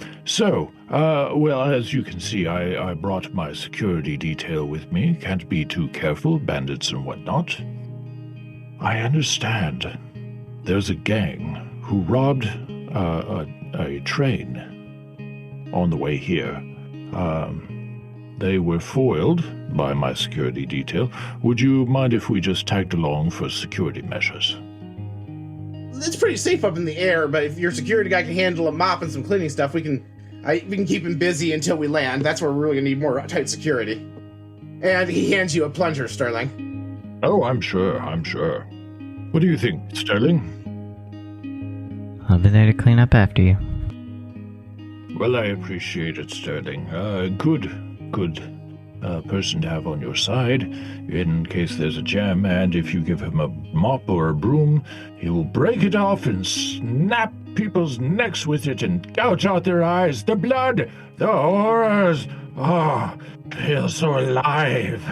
as you can see, I brought my security detail with me. Can't be too careful, bandits and whatnot. I understand. There's a gang who robbed a train on the way here. They were foiled by my security detail. Would you mind if we just tagged along for security measures? It's pretty safe up in the air, but if your security guy can handle a mop and some cleaning stuff, we can keep him busy until we land. That's where we're really gonna need more tight security. And he hands you a plunger, Sterling. Oh, I'm sure. What do you think, Sterling? I'll be there to clean up after you. Well, I appreciate it, Sterling. Good person to have on your side, in case there's a jam, and if you give him a mop or a broom, he will break it off and snap people's necks with it and gouge out their eyes. The blood! The horrors! Oh, feels so alive.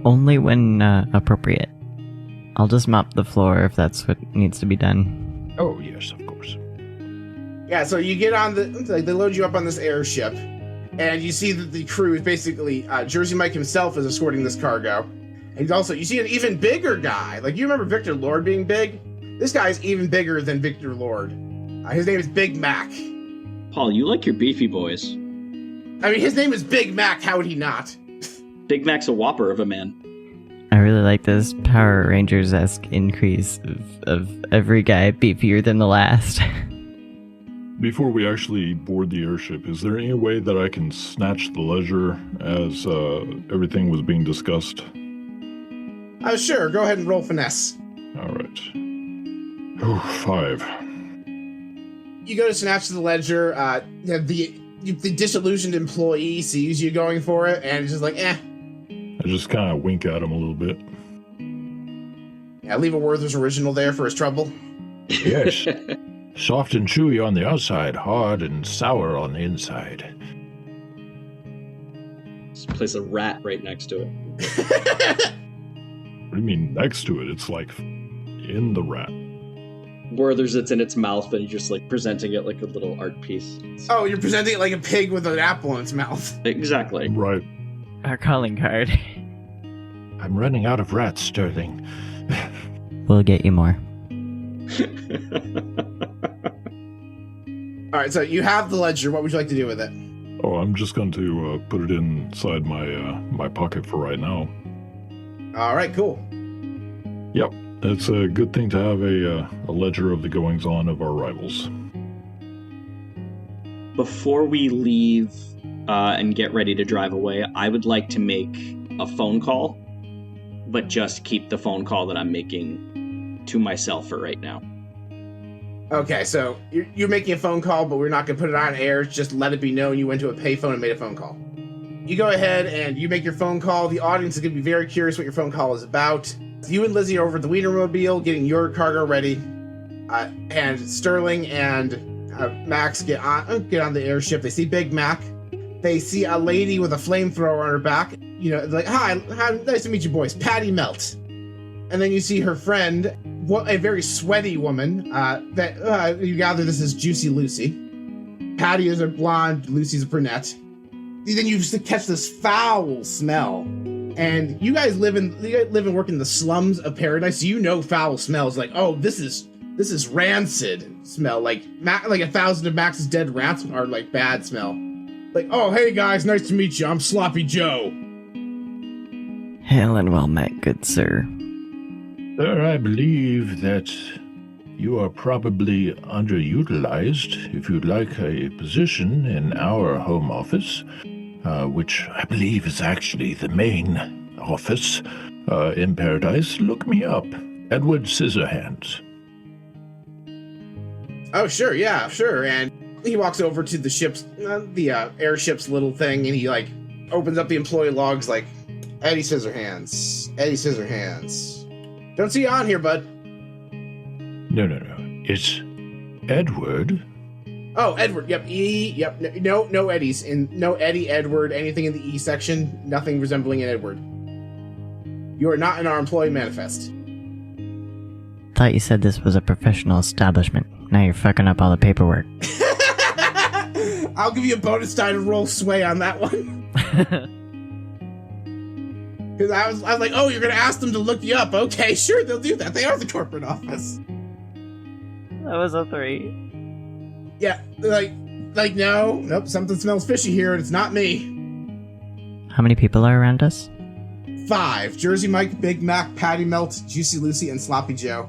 Only when appropriate. I'll just mop the floor if that's what needs to be done. Oh, yes, of course. Yeah, so you get on they load you up on this airship, and you see that the crew is basically, Jersey Mike himself is escorting this cargo. And you see an even bigger guy. You remember Victor Lord being big? This guy's even bigger than Victor Lord. His name is Big Mac. Paul, you like your beefy boys. I mean, his name is Big Mac, how would he not? Big Mac's a whopper of a man. I really like this Power Rangers-esque increase of every guy beefier than the last. Before we actually board the airship, is there any way that I can snatch the ledger as everything was being discussed? Sure. Go ahead and roll finesse. All right. Oh, 5. You go to snatch the ledger. The disillusioned employee sees you going for it, and it's just like, eh. I just kind of wink at him a little bit. Yeah, leave a Werther's original there for his trouble. Yes. Soft and chewy on the outside, hard and sour on the inside. Just place a rat right next to it. What do you mean next to it? It's in the rat. Werther's, it's in its mouth, but you're just presenting it like a little art piece. Oh, you're presenting it like a pig with an apple in its mouth. Exactly. Right. Our calling card. I'm running out of rats, Sterling. We'll get you more. All right, so you have the ledger. What would you like to do with it? Oh, I'm just going to put it inside my pocket for right now. All right, cool. Yep, it's a good thing to have a ledger of the goings-on of our rivals. Before we leave and get ready to drive away, I would like to make a phone call, but just keep the phone call that I'm making to myself for right now. Okay, so you're making a phone call, but we're not going to put it on air. Just let it be known you went to a payphone and made a phone call. You go ahead and you make your phone call. The audience is going to be very curious what your phone call is about. You and Lizzie are over at the Weiner mobile getting your cargo ready. And Sterling and Max get on the airship. They see Big Mac. They see a lady with a flamethrower on her back. You know, like, hi, nice to meet you boys. Patty Melt. And then you see her friend, a very sweaty woman, that you gather this is Juicy Lucy. Patty is a blonde, Lucy's a brunette. Then you just catch this foul smell. And you guys live and work in the slums of Paradise. So you know foul smells like, oh, this is rancid smell. Like 1,000 of Max's dead rats are like bad smell. Like, oh, hey guys, nice to meet you. I'm Sloppy Joe. Hail and well met, good sir. Sir, I believe that you are probably underutilized. If you'd like a position in our home office, which I believe is actually the main office in Paradise, look me up. Edward Scissorhands. Oh, sure, yeah, sure. And he walks over to the ship's, airship's little thing, and he, like, opens up the employee logs, like, Eddie Scissorhands. Don't see you on here, bud. No. It's Edward. Oh, Edward. Yep. Yep. No Eddies. No Eddie, Edward, anything in the E section. Nothing resembling an Edward. You are not in our employee manifest. Thought you said this was a professional establishment. Now you're fucking up all the paperwork. I'll give you a bonus die to roll sway on that one. Because I was like, oh, you're going to ask them to look you up. Okay, sure, they'll do that. They are the corporate office. That was a 3. Yeah, like, nope, something smells fishy here, and it's not me. How many people are around us? 5. Jersey Mike, Big Mac, Patty Melt, Juicy Lucy, and Sloppy Joe.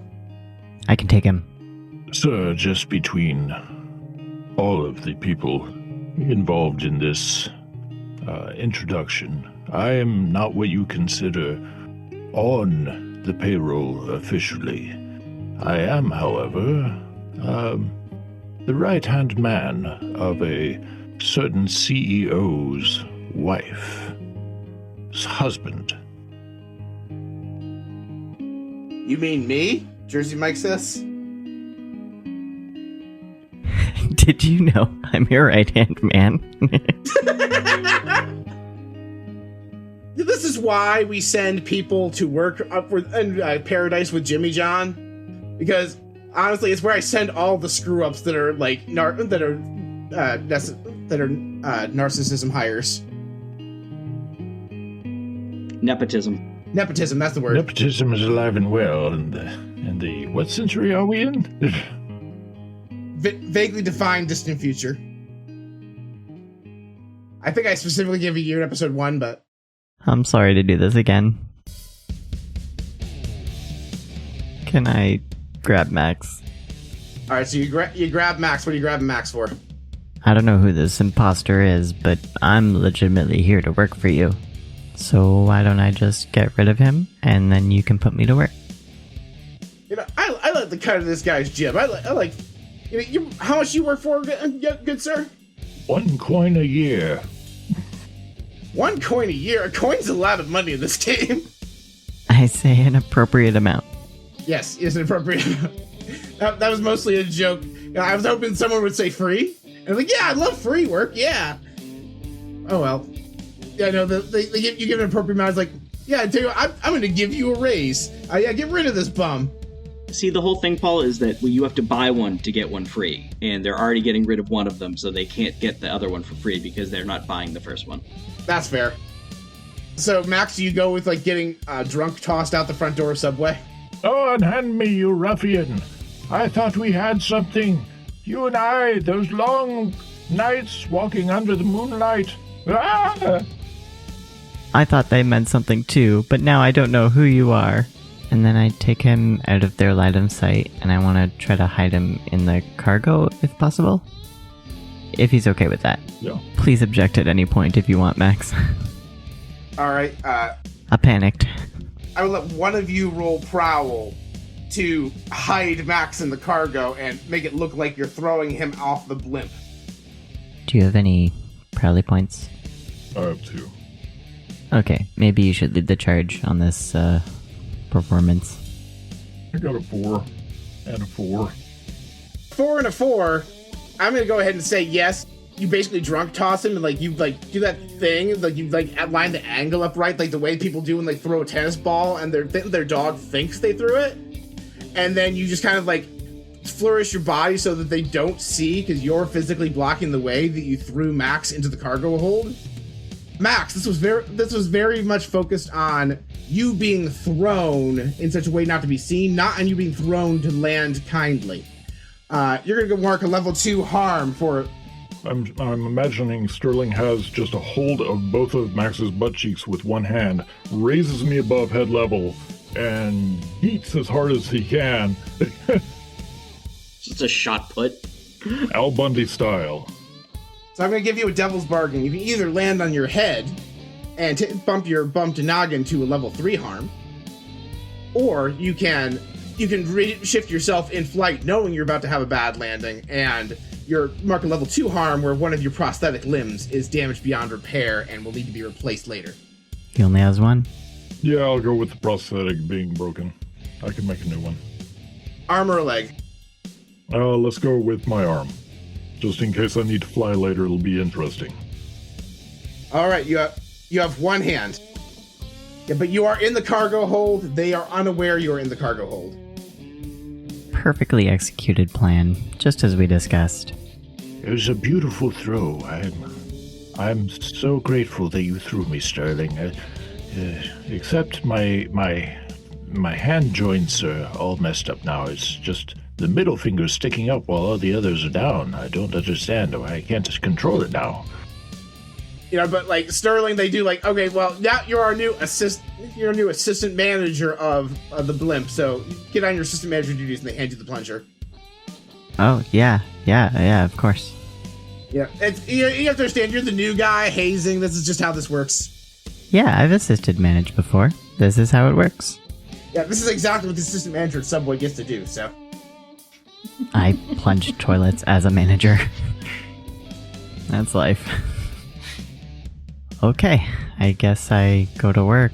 I can take him. Sir, just between all of the people involved in this introduction, I am not what you consider on the payroll officially. I am, however, the right-hand man of a certain CEO's wife's husband. You mean me? Jersey Mike says. Did you know I'm your right-hand man? This is why we send people to work in Paradise with Jimmy John, because honestly, it's where I send all the screw-ups that are like narcissism hires. Nepotism. Nepotism, that's the word. Nepotism is alive and well in the what century are we in? Vaguely defined distant future. I think I specifically gave you in episode 1, but I'm sorry to do this again. Can I grab Max? Alright, so you grab Max. What are you grabbing Max for? I don't know who this imposter is, but I'm legitimately here to work for you. So why don't I just get rid of him, and then you can put me to work? You know, I like the cut of this guy's jib. I like you know, how much you work for, good sir? 1 coin a year. 1 coin a year? A coin's a lot of money in this game. I say an appropriate amount. Yes, it's an appropriate amount. That was mostly a joke. I was hoping someone would say free. And I'm like, yeah, I love free work, yeah. Oh, well. Yeah, no, you give an appropriate amount. It's like, yeah, I tell you what, I'm going to give you a raise. Yeah, get rid of this bum. See, the whole thing, Paul, is that you have to buy one to get one free. And they're already getting rid of one of them, so they can't get the other one for free because they're not buying the first one. That's fair. So, Max, do you go with, like, getting drunk tossed out the front door of Subway? Oh, unhand me, you ruffian. I thought we had something. You and I, those long Knights walking under the moonlight. Ah! I thought they meant something too, but now I don't know who you are. And then I take him out of their line of sight, and I want to try to hide him in the cargo, if possible. If he's okay with that. Yeah. Please object at any point if you want, Max. All right. I panicked. I will let one of you roll prowl to hide Max in the cargo and make it look like you're throwing him off the blimp. Do you have any Prowley points? I have 2. Okay, maybe you should lead the charge on this performance. I got a 4 and a 4. 4 and a 4. I'm gonna go ahead and say yes. You basically drunk toss him and you do that thing, you line the angle up right, like the way people do when they throw a tennis ball and their dog thinks they threw it, and then you just kind of flourish your body so that they don't see because you're physically blocking the way that you threw Max into the cargo hold. Max, this was very much focused on you being thrown in such a way not to be seen, not on you being thrown to land kindly. You're gonna go mark a level 2 harm for. I'm imagining Sterling has just a hold of both of Max's butt cheeks with one hand, raises me above head level, and eats as hard as he can. Just a shot put. Al Bundy style. So I'm going to give you a devil's bargain. You can either land on your head and bump your bumped noggin to a level 3 harm, or you can shift yourself in flight knowing you're about to have a bad landing, and you're mark a level 2 harm where one of your prosthetic limbs is damaged beyond repair and will need to be replaced later. He only has one? Yeah, I'll go with the prosthetic being broken. I can make a new one. Arm or leg? Let's go with my arm. Just in case I need to fly later, it'll be interesting. All right, you have one hand. Yeah, but you are in the cargo hold. They are unaware you are in the cargo hold. Perfectly executed plan, just as we discussed. It was a beautiful throw. I'm so grateful that you threw me, Sterling. Except my hand joints are all messed up now. It's just the middle finger's sticking up while all the others are down. I don't understand. I can't control it now. But Sterling, they do okay, well, now you're our new assistant manager of the blimp, so get on your assistant manager duties and they hand you the plunger. Oh, yeah, of course. Yeah, you have to understand, you're the new guy, hazing, this is just how this works. Yeah, I've assisted managed before. This is how it works. Yeah, this is exactly what the assistant manager at Subway gets to do, so. I plunge toilets as a manager. That's life. Okay, I guess I go to work.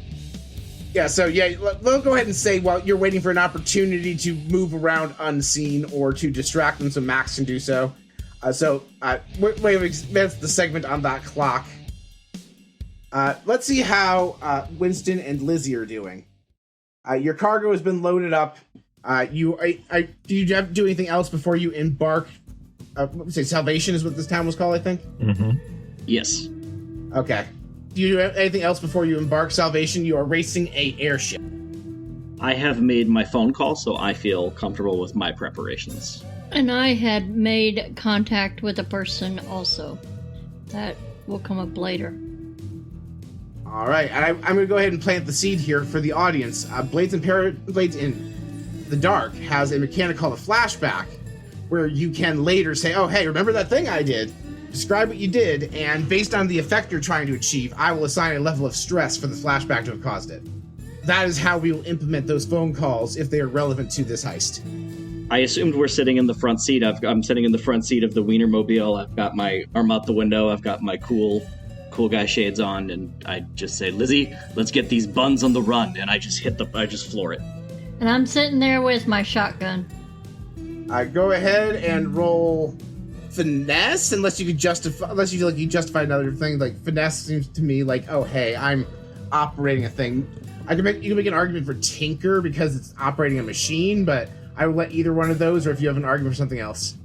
Yeah, so we'll go ahead and say while you're waiting for an opportunity to move around unseen or to distract them so Max can do so. That's the segment on that clock. Let's see how Winston and Lizzie are doing. Your cargo has been loaded up. Do you do anything else before you embark? Salvation is what this town was called, I think? Mm-hmm. Yes. Okay. Do you do anything else before you embark? Salvation, you are racing a airship. I have made my phone call, so I feel comfortable with my preparations. And I had made contact with a person also. That will come up later. All right, and I'm going to go ahead and plant the seed here for the audience. Blades in the Dark has a mechanic called a flashback, where you can later say, oh, hey, remember that thing I did? Describe what you did, and based on the effect you're trying to achieve, I will assign a level of stress for the flashback to have caused it. That is how we will implement those phone calls if they are relevant to this heist. I assumed we're sitting in the front seat. I'm sitting in the front seat of the Weiner mobile. I've got my arm out the window. I've got my cool guy shades on, and I just say, Lizzie, let's get these buns on the run, and I just floor it. And I'm sitting there with my shotgun. Go ahead and roll finesse, unless you feel like you justify another thing. Finesse seems to me like, oh hey, I'm operating a thing. You can make an argument for tinker because it's operating a machine, but I will let either one of those, or if you have an argument for something else.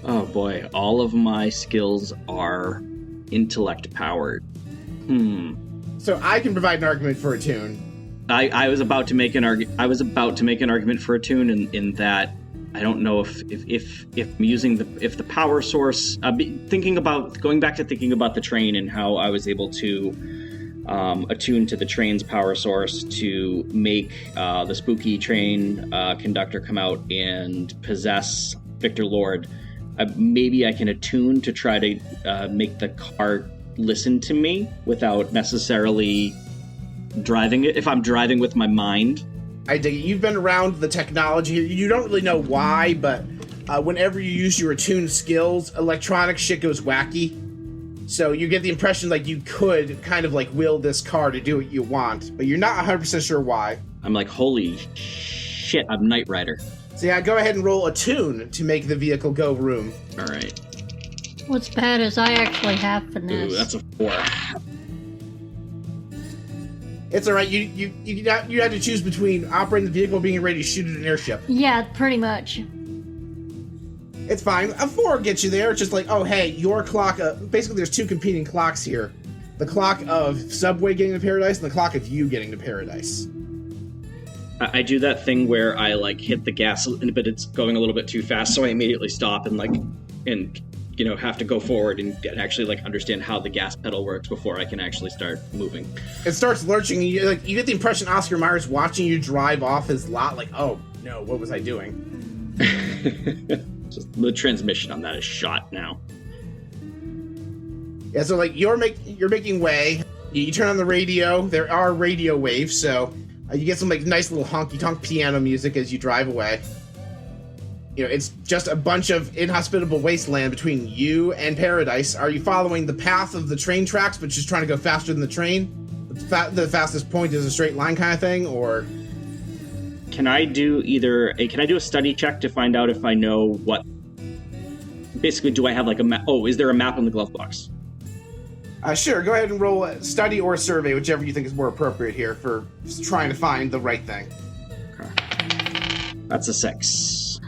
Oh boy, all of my skills are intellect powered. So I can provide an argument for a tune. I was about to make an argument for a tune in that I don't know if I'm using the power source. Thinking about going back to thinking about the train and how I was able to attune to the train's power source to make the spooky train conductor come out and possess Victor Lord. Maybe I can attune to try to make the car listen to me without necessarily driving it. If I'm driving with my mind. I dig it. You've been around the technology. You don't really know why, but whenever you use your attuned skills, electronic shit goes wacky. So you get the impression like you could kind of like will this car to do what you want, but you're not 100% sure why. I'm like, holy shit, I'm Knight Rider. So yeah, go ahead and roll attune to make the vehicle go room. All right. What's bad is I actually have finesse. Ooh, that's a 4. It's all right. You had to choose between operating the vehicle and being ready to shoot at an airship. Yeah, pretty much. It's fine. A 4 gets you there. It's just like, oh, hey, your clock... basically, there's 2 competing clocks here. The clock of Subway getting to Paradise and the clock of you getting to Paradise. I do that thing where I, like, hit the gas, but it's going a little bit too fast, so I immediately stop and, like, have to go forward and actually, like, understand how the gas pedal works before I can actually start moving. It starts lurching, and you get the impression Oscar Meyer's watching you drive off his lot, like, oh, no, what was I doing? Just the transmission on that is shot now. Yeah, so like you're making way. You turn on the radio. There are radio waves, so you get some like nice little honky tonk piano music as you drive away. It's just a bunch of inhospitable wasteland between you and Paradise. Are you following the path of the train tracks, but just trying to go faster than the train? The fastest point is a straight line kind of thing, or? Can I do a study check to find out if I know what... Basically, do I have like a map? Oh, is there a map on the glove box? Sure, go ahead and roll a study or a survey, whichever you think is more appropriate here for trying to find the right thing. Okay. That's a 6.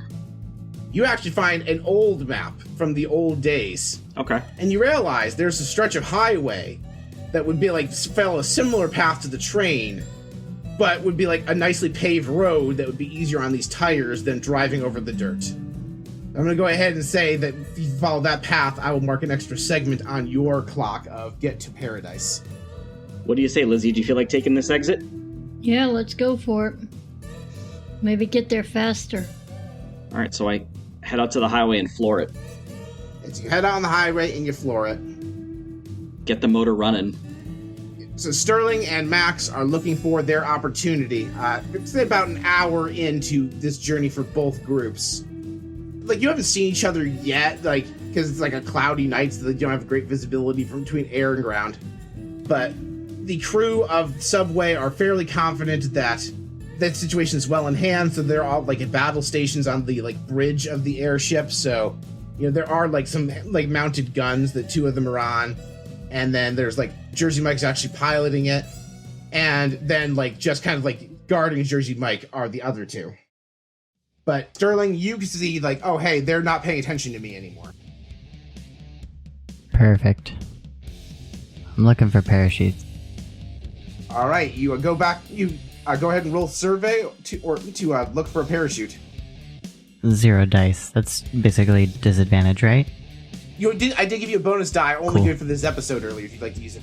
You actually find an old map from the old days. Okay. And you realize there's a stretch of highway that would be like, follow a similar path to the train, but would be like a nicely paved road that would be easier on these tires than driving over the dirt. I'm going to go ahead and say that if you follow that path, I will mark an extra segment on your clock of Get to Paradise. What do you say, Lizzie? Do you feel like taking this exit? Yeah, let's go for it. Maybe get there faster. All right, so I head out to the highway and floor it. As you head out on the highway and you floor it. Get the motor running. So Sterling and Max are looking for their opportunity. It's about an hour into this journey for both groups. Like, you haven't seen each other yet, like, because it's like a cloudy night, so you don't have great visibility from between air and ground. But the crew of Subway are fairly confident that that situation is well in hand, so they're all like at battle stations on the like bridge of the airship. So, there are like some like mounted guns that 2 of them are on. And then there's like Jersey Mike's actually piloting it, and then like just kind of like guarding Jersey Mike are the other 2. But Sterling, you can see like, oh hey, they're not paying attention to me anymore. Perfect. I'm looking for parachutes. All right, you go back. You go ahead and roll survey to look for a parachute. 0 dice. That's basically disadvantage, right? I did give you a bonus die, only good for this episode earlier, if you'd like to use it.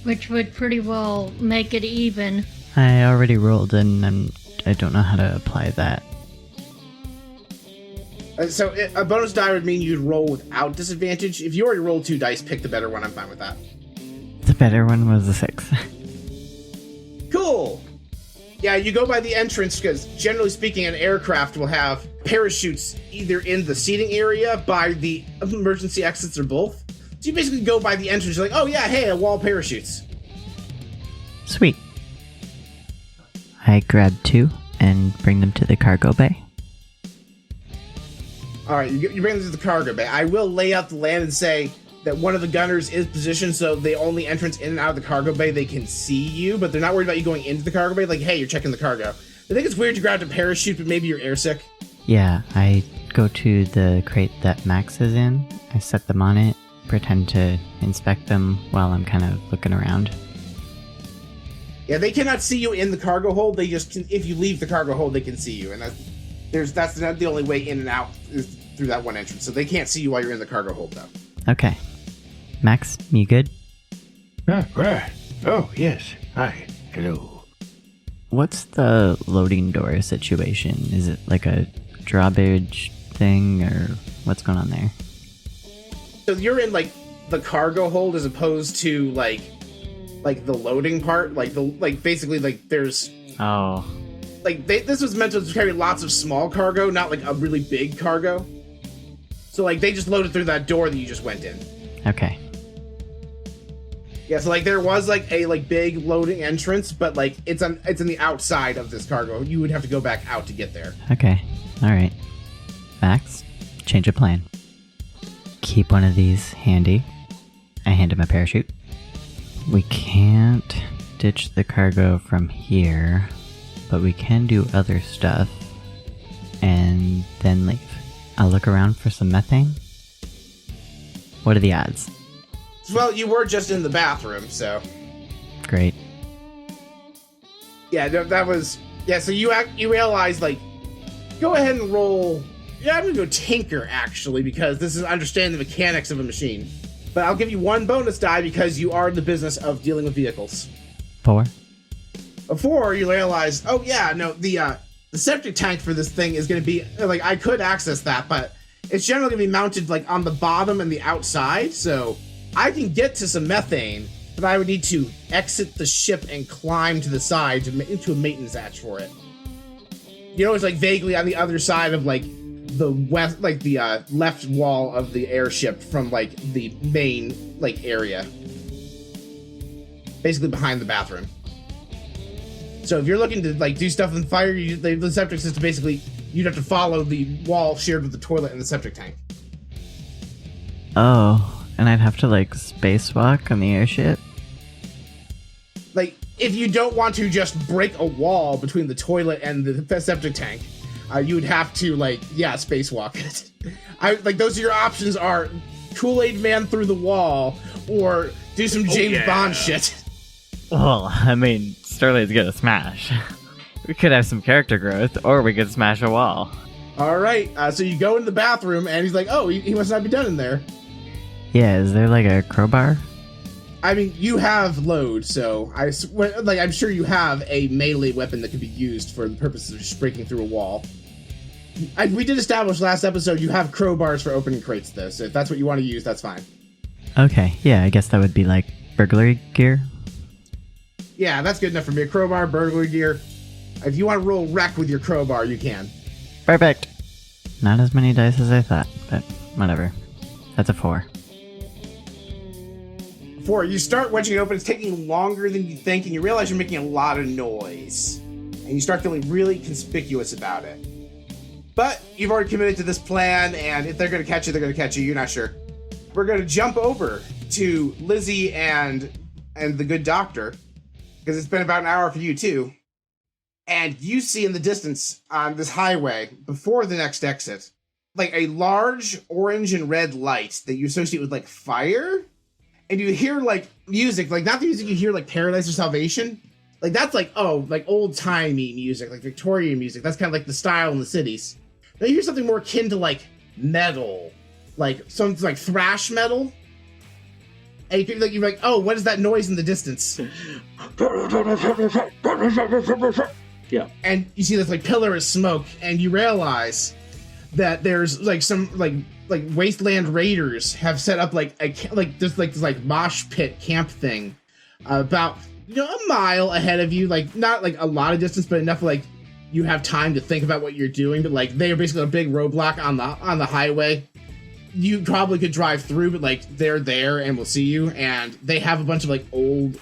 Which would pretty well make it even. I already rolled and I don't know how to apply that. So a bonus die would mean you'd roll without disadvantage. If you already rolled 2 dice, pick the better one. I'm fine with that. The better one was a 6. Cool! Yeah, you go by the entrance, because generally speaking, an aircraft will have parachutes either in the seating area, by the emergency exits, or both. So you basically go by the entrance, you're like, oh yeah, hey, a wall of parachutes. Sweet. I grab 2 and bring them to the cargo bay. Alright, you bring them to the cargo bay. I will lay out the land and say that one of the gunners is positioned so the only entrance in and out of the cargo bay, they can see you, but they're not worried about you going into the cargo bay. Like, hey, you're checking the cargo. I think it's weird you grabbed a parachute, but maybe you're airsick. Yeah, I go to the crate that Max is in. I set them on it, pretend to inspect them while I'm kind of looking around. Yeah, they cannot see you in the cargo hold. They just can, if you leave the cargo hold, they can see you, and That's not the only way in and out is through that one entrance. So they can't see you while you're in the cargo hold, though. Okay. Max, you good? Right. Oh, yes. Hi. Hello. What's the loading door situation? Is it like a drawbridge thing, or what's going on there? So you're in like the cargo hold as opposed to like the loading part, basically there's this was meant to carry lots of small cargo, not like a really big cargo. So like they just loaded through that door that you just went in. Okay. Yeah, so like there was like a big loading entrance, but like it's on the outside of this cargo. You would have to go back out to get there. Okay. All right. Max, change of plan. Keep one of these handy. I hand him a parachute. We can't ditch the cargo from here, but we can do other stuff and then leave. I'll look around for some methane. What are the odds? Well, you were just in the bathroom, so. Great. Yeah, that was... Yeah, so you realize, like, go ahead and roll... Yeah, I'm gonna go tinker, actually, because this is understanding the mechanics of a machine. But I'll give you one bonus die because you are in the business of dealing with vehicles. 4. Before you realize, oh yeah, no, the septic tank for this thing is gonna be... Like, I could access that, but it's generally gonna be mounted, like, on the bottom and the outside, so... I can get to some methane, but I would need to exit the ship and climb to the side into a maintenance hatch for it. You know, it's like vaguely on the other side of like the west, like the left wall of the airship from like the main like area, basically behind the bathroom. So if you're looking to like do stuff in fire, the septic system basically you'd have to follow the wall shared with the toilet and the septic tank. Oh. And I'd have to, like, spacewalk on the airship? Like, if you don't want to just break a wall between the toilet and the septic tank, you would have to, like, spacewalk it. Those are your options are Kool-Aid Man through the wall or do some James Bond shit. Well, I mean, Sterling's gonna smash. We could have some character growth, or we could smash a wall. All right, so you go in the bathroom, and he's like, oh, he must not be done in there. Yeah, is there like a crowbar? I mean, you have load, so I'm sure you have a melee weapon that can be used for the purposes of just breaking through a wall. We did establish last episode you have crowbars for opening crates, though, so if that's what you want to use, that's fine. Okay, yeah, I guess that would be like burglary gear. Yeah, that's good enough for me. A crowbar, burglary gear. If you want to roll wreck with your crowbar, you can. Perfect. Not as many dice as I thought, but whatever. That's a 4. 4. You start wedging it open. It's taking longer than you think, and you realize you're making a lot of noise. And you start feeling really conspicuous about it. But you've already committed to this plan, and if they're going to catch you, they're going to catch you. You're not sure. We're going to jump over to Lizzie and the good doctor, because it's been about an hour for you, too. And you see in the distance on this highway, before the next exit, like a large orange and red light that you associate with, like, fire. And you hear, like, music, like, not the music you hear, like, Paradise or Salvation. Like, that's, like, old-timey music, like Victorian music. That's kind of, like, the style in the cities. Now you hear something more akin to, like, metal. Like, something like thrash metal. And you're like, oh, what is that noise in the distance? Yeah. And you see this, like, pillar of smoke, and you realize that there's, like, some, like Wasteland Raiders have set up this mosh pit camp thing about a mile ahead of you, like not like a lot of distance, but enough like you have time to think about what you're doing. But like they are basically a big roadblock on the highway. You probably could drive through, but like they're there and will see you. And they have a bunch of like old.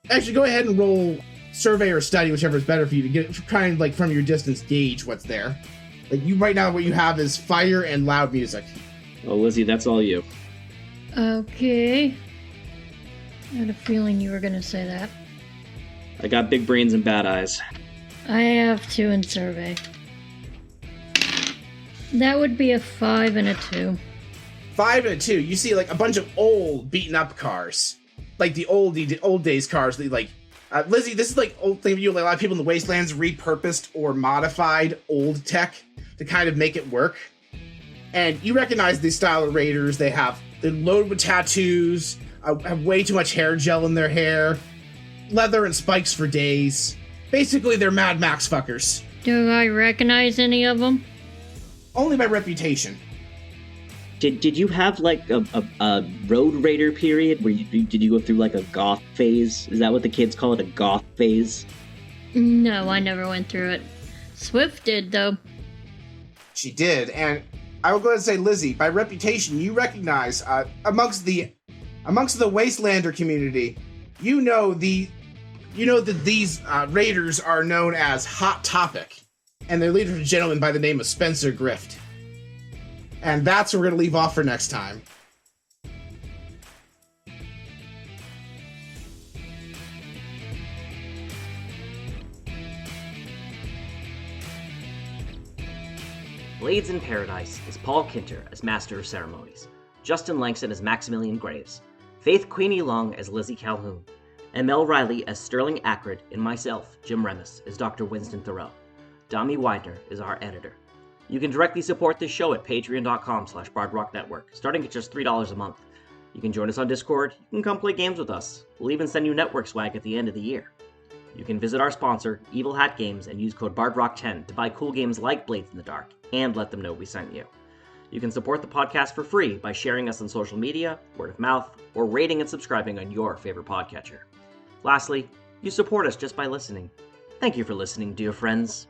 Actually, go ahead and roll survey or study, whichever is better for you to get kind of like from your distance gauge what's there. Like, you right now, what you have is fire and loud music. Oh, Lizzie, that's all you. Okay. I had a feeling you were going to say that. I got big brains and bad eyes. I have 2 in survey. That would be a 5 and a 2. 5 and a 2. You see, like, a bunch of old, beaten-up cars. Like, the old days cars that, like... Lizzie, this is, like, old thing for you. Like, a lot of people in the Wastelands repurposed or modified old tech. to kind of make it work. And you recognize these style of raiders. They're loaded with tattoos, have way too much hair gel in their hair, leather and spikes for days. Basically, they're Mad Max fuckers. Do I recognize any of them? Only by reputation. Did you have like a road raider period where did you go through like a goth phase? Is that what the kids call it, a goth phase? No, I never went through it. Swift did, though. She did, and I will go ahead and say, Lizzie, by reputation, you recognize amongst the Wastelander community, you know that these raiders are known as Hot Topic, and their leader is a gentleman by the name of Spencer Grift. And that's what we're going to leave off for next time. Blades in Paradise is Paul Kinter as Master of Ceremonies, Justin Langston as Maximilian Graves, Faith Queenie Long as Lizzie Calhoun, and Mel Riley as Sterling Ackred, and myself, Jim Remus, as Dr. Winston Thoreau. Dami Weiner is our editor. You can directly support this show at patreon.com/bardrocknetwork, starting at just $3 a month. You can join us on Discord, you can come play games with us, we'll even send you network swag at the end of the year. You can visit our sponsor, Evil Hat Games, and use code BARDROCK10 to buy cool games like Blades in the Dark, and let them know we sent you. You can support the podcast for free by sharing us on social media, word of mouth, or rating and subscribing on your favorite podcatcher. Lastly, you support us just by listening. Thank you for listening, dear friends.